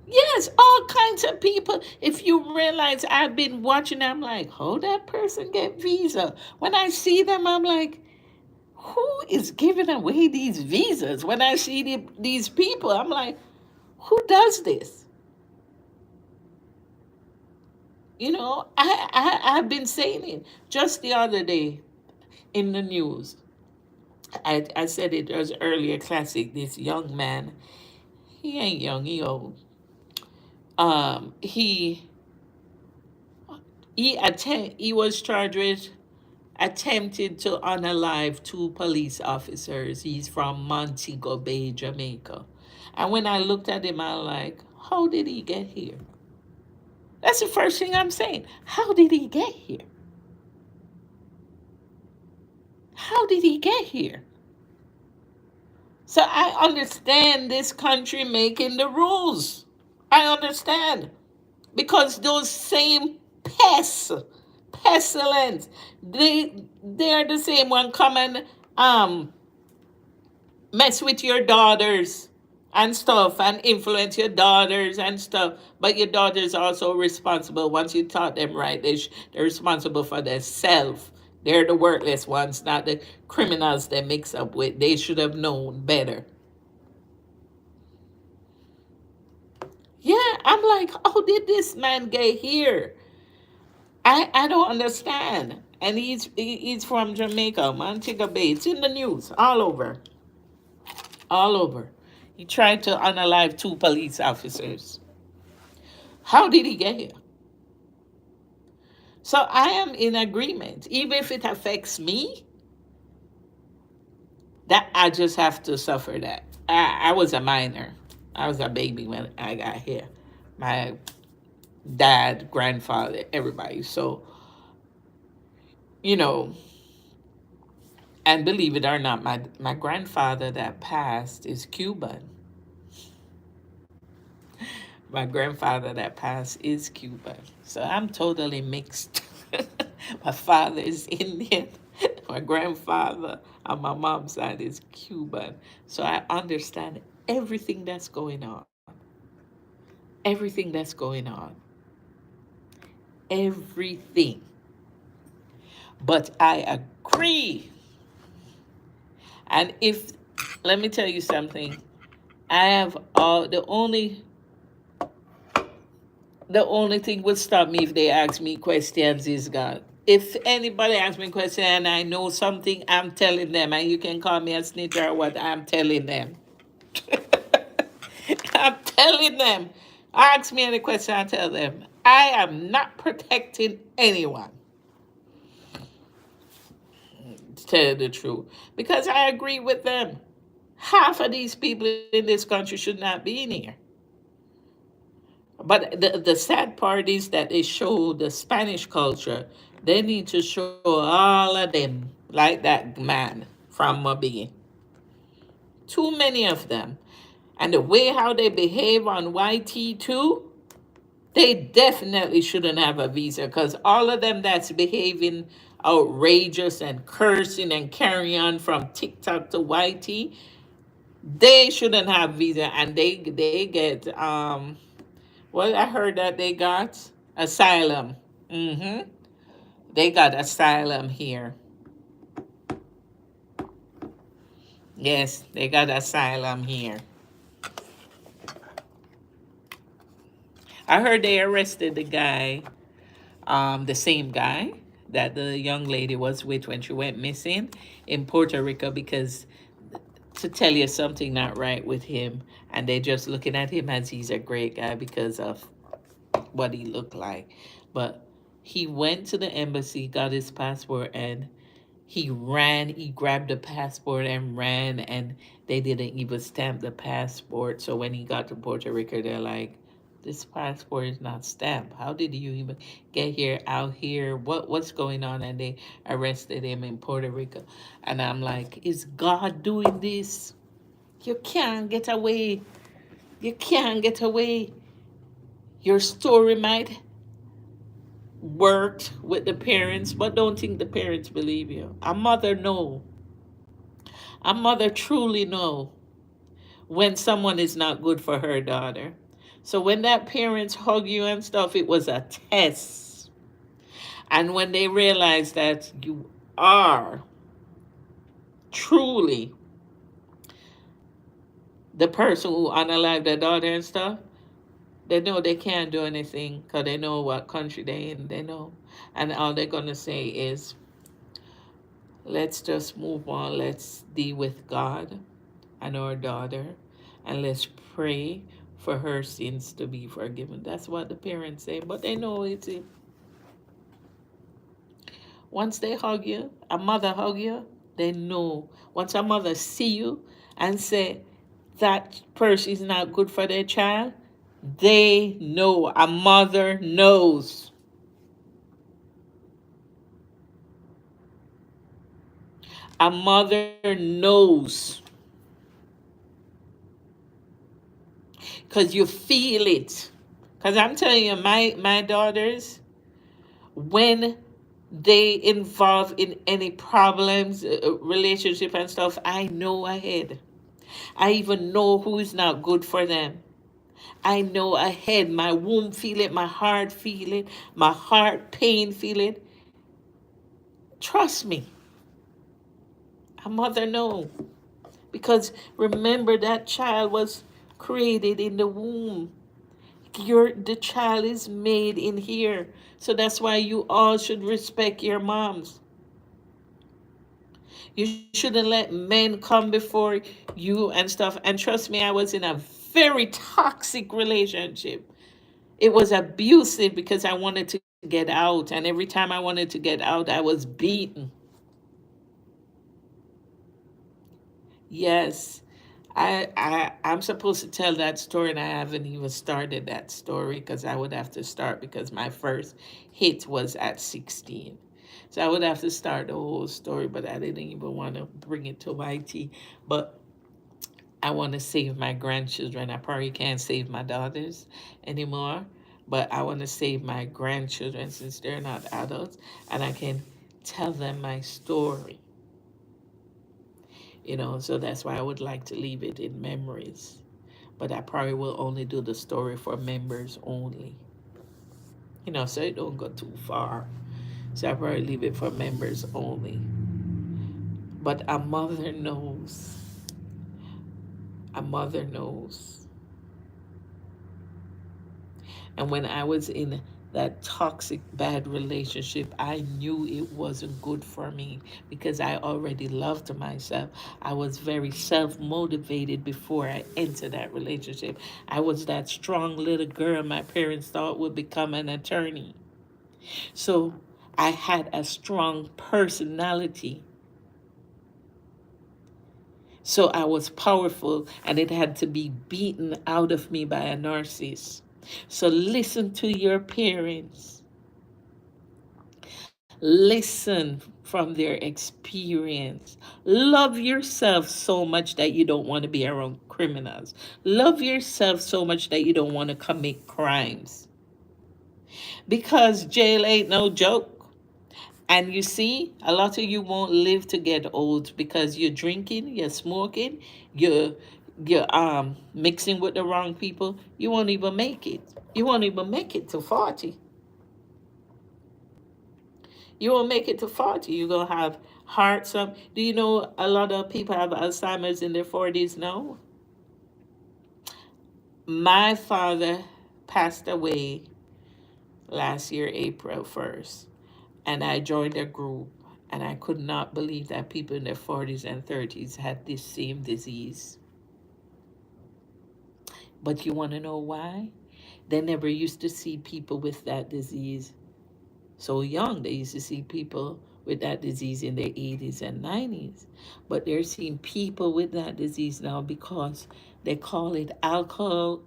Yes, all kinds of people. If you realize I've been watching, I'm like, how that person get visa? When I see them, I'm like, who is giving away these visas? When I see these people, I'm like, who does this? I've been saying it just the other day in the news. I said it was earlier classic. This young man, he ain't young, he old. He he was charged with attempted to unalive two police officers. He's from Montego Bay, Jamaica. And when I looked at him, I'm like, how did he get here? That's the first thing I'm saying. How did he get here? How did he get here? So I understand this country making the rules. I understand. Because those same pests, pestilence, they're the same one come and mess with your daughters and stuff and influence your daughters and stuff. But your daughters are also responsible. Once you taught them right, they're responsible for themselves. They're the worthless ones, not the criminals they mix up with. They should have known better. Yeah, I'm like, how did this man get here? I don't understand. And he's from Jamaica, Montego Bay. It's in the news, all over, all over. He tried to unalive two police officers. How did he get here? So I am in agreement. Even if it affects me, that I just have to suffer that. I was a minor. I was a baby when I got here. My dad, grandfather, everybody. So, you know, and believe it or not, my grandfather that passed is Cuban. My grandfather that passed is Cuban. So I'm totally mixed. My father is Indian. My grandfather on my mom's side is Cuban. So I understand everything that's going on. Everything that's going on. Everything. But I agree. And if, let me tell you something. I have all, the only thing would stop me if they ask me questions is God. If anybody asks me a question and I know something, I'm telling them. And you can call me a snitch or what, I'm telling them. I'm telling them. Ask me any question, I tell them. I am not protecting anyone, to tell you the truth. Because I agree with them. Half of these people in this country should not be in here. But the sad part is that they show the Spanish culture. They need to show all of them like that man from Mobile. Too many of them. And the way how they behave on YT too, they definitely shouldn't have a visa because all of them that's behaving outrageous and cursing and carrying on from TikTok to YT, they shouldn't have visa and they get well, I heard that they got asylum. Mm-hmm. They got asylum here. Yes, they got asylum here. I heard they arrested the guy, the same guy that the young lady was with when she went missing in Puerto Rico because to tell you something not right with him, and they're just looking at him as he's a great guy because of what he looked like. But he went to the embassy, got his passport, and he grabbed the passport and ran, and they didn't even stamp the passport. So when he got to Puerto Rico, they're like, this passport is not stamped. How did you even get here, out here? What's going on? And they arrested him in Puerto Rico. And I'm like, is God doing this? You can't get away. You can't get away. Your story might work with the parents, but don't think the parents believe you. A mother know. A mother truly know when someone is not good for her daughter. So when that parents hug you and stuff, it was a test. And when they realize that you are truly the person who unalive their daughter and stuff, they know they can't do anything because they know what country they in. They know. And all they're going to say is, let's just move on. Let's deal with God and our daughter. And let's pray for her sins to be forgiven. That's what the parents say. But they know it's it. Once they hug you, a mother hug you, they know. Once a mother see you and say that person is not good for their child, they know. A mother knows. A mother knows. Because you feel it. Because I'm telling you, my daughters, when they involve in any problems, relationship and stuff, I know ahead. I even know who is not good for them. I know ahead. My womb feel it, my heart feel it, my heart pain feel it. Trust me, a mother know. Because remember, that child was created in the womb. The child is made in here. So that's why you all should respect your moms. You shouldn't let men come before you and stuff. And trust me, I was in a very toxic relationship. It was abusive because I wanted to get out. And every time I wanted to get out, I was beaten. Yes. I'm supposed to tell that story, and I haven't even started that story because I would have to start because my first hit was at 16. So I would have to start the whole story, but I didn't even want to bring it to YT. But I want to save my grandchildren. I probably can't save my daughters anymore, but I want to save my grandchildren since they're not adults, and I can tell them my story. So that's why I would like to leave it in memories. But I probably will only do the story for members only. So it don't go too far. So I probably leave it for members only. But a mother knows. A mother knows. And when I was in that toxic, bad relationship, I knew it wasn't good for me because I already loved myself. I was very self motivated before I entered that relationship. I was that strong little girl my parents thought would become an attorney. So I had a strong personality. So I was powerful, and it had to be beaten out of me by a narcissist. So listen to your parents. Listen from their experience. Love yourself so much that you don't want to be around criminals. Love yourself so much that you don't want to commit crimes. Because jail ain't no joke. And you see, a lot of you won't live to get old because you're drinking, you're smoking, you're mixing with the wrong people. You won't even make it. You won't even make it to 40. You won't make it to 40. You're going to have heart some. Do you know a lot of people have Alzheimer's in their 40s now? My father passed away last year, April 1st, and I joined a group, and I could not believe that people in their 40s and 30s had this same disease. But you want to know why? They never used to see people with that disease so young. They used to see people with that disease in their 80s and 90s. But they're seeing people with that disease now because they call it alcohol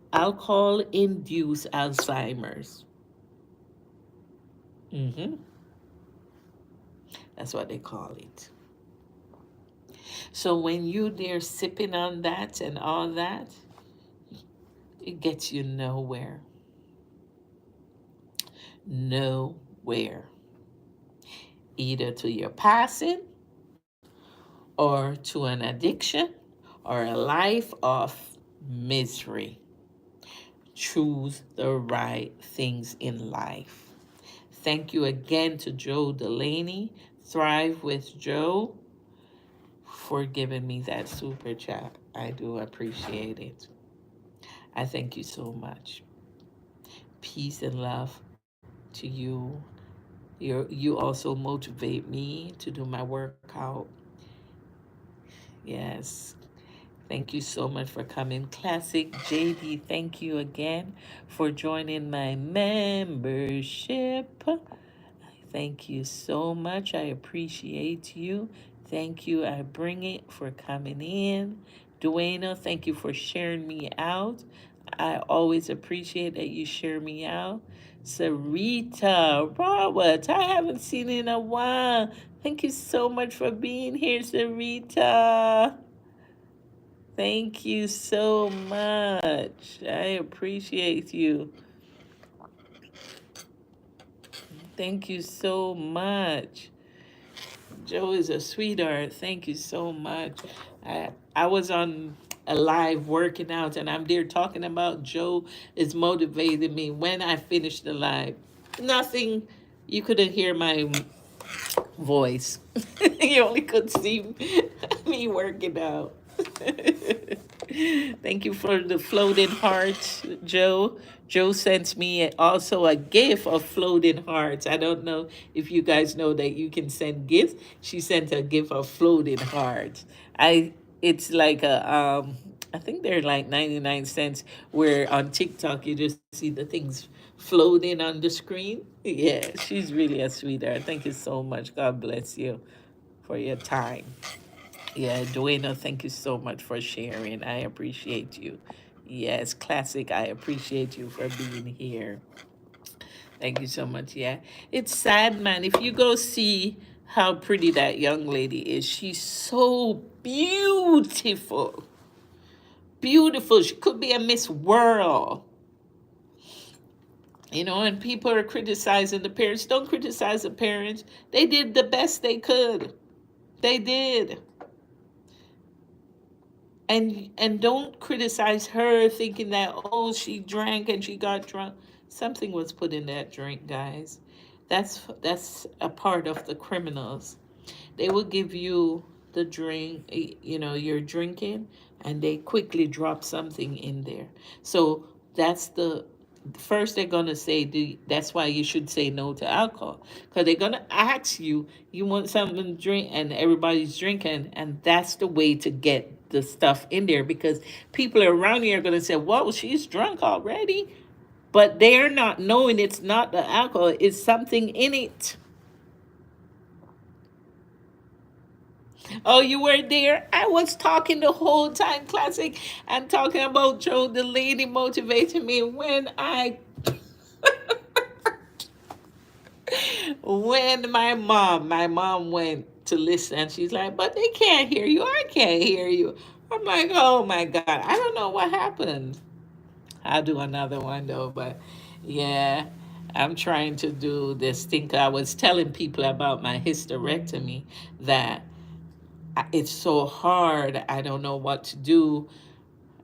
induced Alzheimer's. hmm That's what they call it. So when you there sipping on that and all that, it gets you nowhere. Nowhere. Either to your passing or to an addiction or a life of misery. Choose the right things in life. Thank you again to Joe Delaney, Thrive with Joe, for giving me that super chat. I do appreciate it. I thank you so much. Peace and love to you. You also motivate me to do my workout. Yes. Thank you so much for coming. Classic JD, thank you again for joining my membership. Thank you so much. I appreciate you. Thank you. I bring it for coming in. Duena, thank you for sharing me out. I always appreciate that you share me out. Sarita Robert, I haven't seen you in a while. Thank you so much for being here, Sarita. Thank you so much. I appreciate you. Thank you so much. Joe is a sweetheart. Thank you so much. I was on a live working out and I'm there talking about Joe is motivating me when I finished the live. Nothing, you couldn't hear my voice. You only could see me working out. Thank you for the floating hearts, Joe. Joe sent me also a gift of floating hearts. I don't know if you guys know that you can send gifts. She sent a gift of floating hearts. It's like I think they're like 99 cents, where on TikTok you just see the things floating on the screen. Yeah, she's really a sweetheart. Thank you so much. God bless you for your time. Yeah, Duena, thank you so much for sharing. I appreciate you. Yes, classic. I appreciate you for being here. Thank you so much. Yeah, it's sad, man. If you go see how pretty that young lady is, she's so beautiful. Beautiful. She could be a Miss World. And people are criticizing the parents. Don't criticize the parents. They did the best they could. They did. And don't criticize her thinking that, oh, she drank and she got drunk. Something was put in that drink, guys. That's a part of the criminals. They will give you the drink, you're drinking, and they quickly drop something in there. So that's the first they're gonna say. That's why you should say no to alcohol, because they're gonna ask you, you want something to drink, and everybody's drinking, and that's the way to get the stuff in there, because people around you are gonna say, "Whoa, she's drunk already," but they're not knowing it's not the alcohol; it's something in it. Oh, you were there? I was talking the whole time, classic, and talking about Joe, the lady motivating me when my mom went to listen, and she's like, but they can't hear you. I can't hear you. I'm like, oh my God, I don't know what happened. I'll do another one though, but yeah, I'm trying to do this thing. I was telling people about my hysterectomy, that it's so hard. I don't know what to do.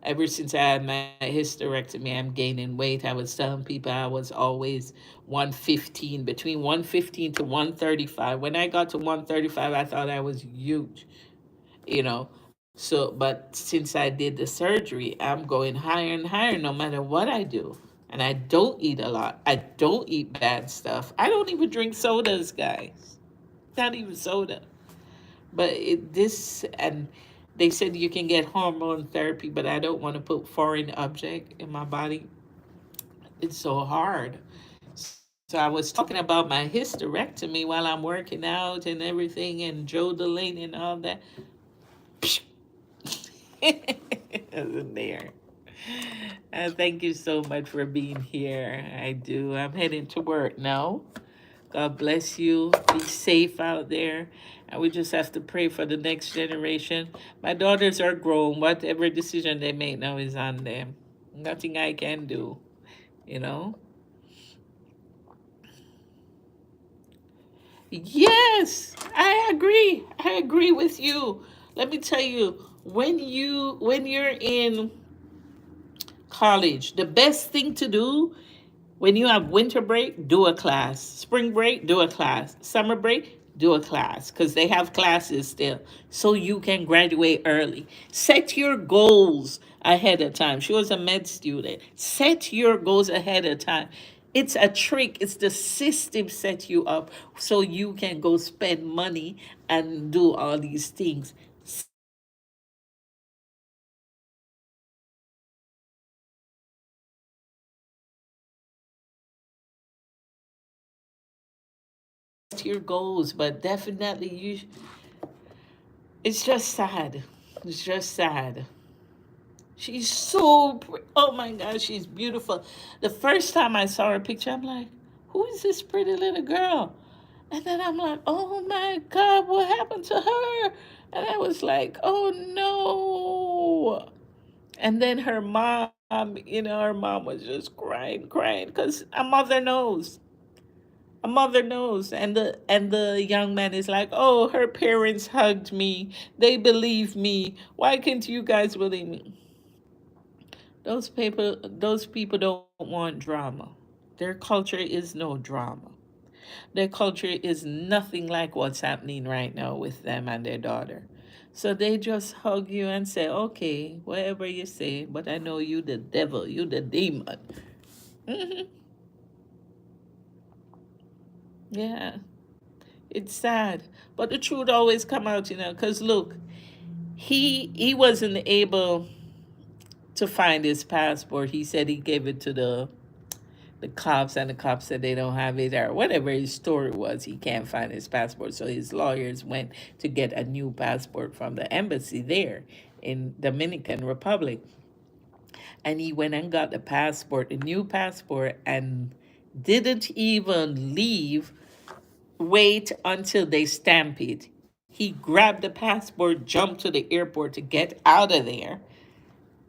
Ever since I had my hysterectomy, I'm gaining weight. I was telling people I was always 115, between 115 to 135. When I got to 135, I thought I was huge, you know. So, but since I did the surgery, I'm going higher and higher no matter what I do. And I don't eat a lot. I don't eat bad stuff. I don't even drink sodas, guys. Not even soda. But this, and they said you can get hormone therapy, but I don't want to put foreign object in my body. It's so hard. So I was talking about my hysterectomy while I'm working out and everything, and Joe Delaney and all that. Wasn't there. Thank you so much for being here. I do. I'm heading to work now. God bless you. Be safe out there. And we just have to pray for the next generation. My daughters are grown. Whatever decision they make now is on them. Nothing I can do, you know? Yes, I agree. I agree with you. Let me tell you, when you're in college, the best thing to do when you have winter break, do a class. Spring break, do a class. Summer break, do a class because they have classes still so you can graduate early. Set your goals ahead of time. She was a med student. Set your goals ahead of time. It's a trick. It's the system set you up so you can go spend money and do all these things. Your goals, but definitely it's just sad. It's just sad. She's so oh my god, she's beautiful. The first time I saw her picture, I'm like, who is this pretty little girl? And then I'm like, oh my god, what happened to her? And I was like, oh no. And then her mom, her mom was just crying, crying, because a mother knows. A mother knows. And the young man is like, oh, her parents hugged me. They believe me. Why can't you guys believe me? Those people don't want drama. Their culture is no drama. Their culture is nothing like what's happening right now with them and their daughter. So they just hug you and say, okay, whatever you say, but I know you the devil, you the demon. Hmm. Yeah, it's sad. But the truth always come out, because look, he wasn't able to find his passport. He said he gave it to the cops, and the cops said they don't have it, or whatever his story was. He can't find his passport, so his lawyers went to get a new passport from the embassy there in Dominican Republic. And he went and got the passport, a new passport, and didn't even leave, wait until they stamp it. He grabbed the passport, jumped to the airport to get out of there,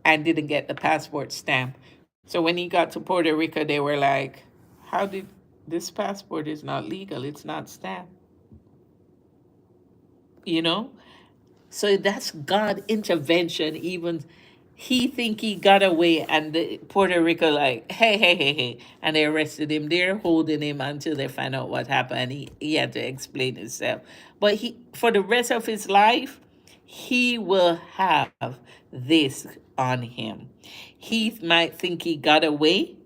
and didn't get the passport stamp. So when he got to Puerto Rico, they were like, how did this passport is not legal? It's not stamped, you know? So that's God intervention. Even he think he got away, and the Puerto Rico like, hey, hey, hey, hey, and they arrested him. They're holding him until they find out what happened. He had to explain himself. But he, for the rest of his life, he will have this on him. He might think he got away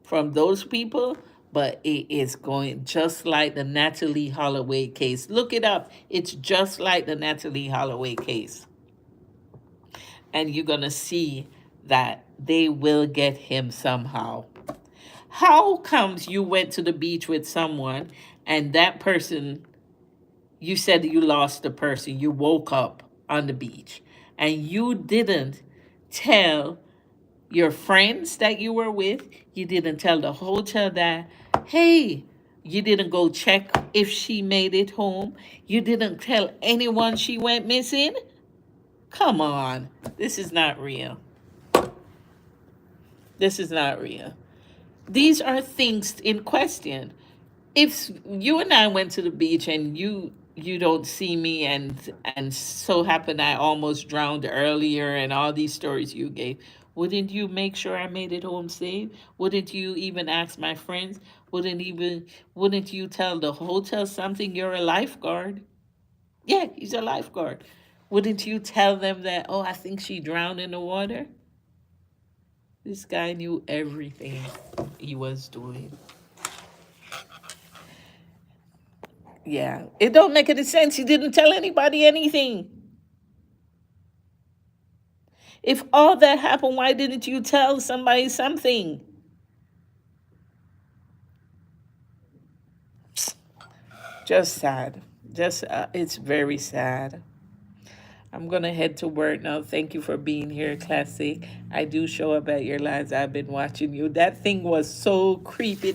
from those people, but it is going just like the Natalie Holloway case. Look it up. It's just like the Natalie Holloway case. And you're going to see that they will get him somehow. How comes you went to the beach with someone and that person, you said you lost the person, you woke up on the beach, and you didn't tell your friends that you were with, you didn't tell the hotel that, hey, you didn't go check if she made it home, you didn't tell anyone she went missing? Come on, this is not real. This is not real. These are things in question. If you and I went to the beach and you don't see me, and so happened I almost drowned earlier, and all these stories you gave, wouldn't you make sure I made it home safe? Wouldn't you even ask my friends? Wouldn't you tell the hotel something? You're a lifeguard. Yeah, he's a lifeguard. Wouldn't you tell them that, oh, I think she drowned in the water? This guy knew everything he was doing. Yeah, it don't make any sense. He didn't tell anybody anything. If all that happened, why didn't you tell somebody something? Just sad. Just it's very sad. I'm gonna head to work now. Thank you for being here, Classic. I do show up at your lives. I've been watching you. That thing was so creepy.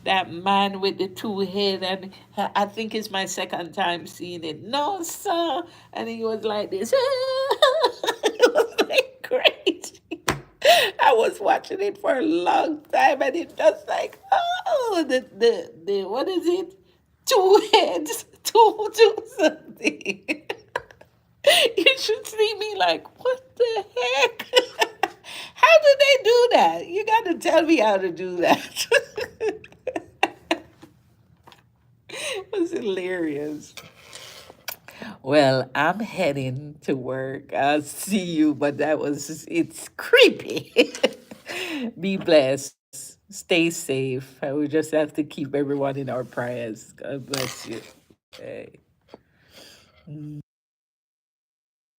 That man with the two head, and I think it's my second time seeing it. No, sir. And he was like this. It was like great. I was watching it for a long time, and it just like, oh, the what is it? two heads to do something. You should see me like, what the heck? How did they do that? You got to tell me how to do that. It was hilarious. Well, I'm heading to work. I'll see you, but it's creepy. Be blessed. Stay safe. I will just have to keep everyone in our prayers. God bless you. Hey.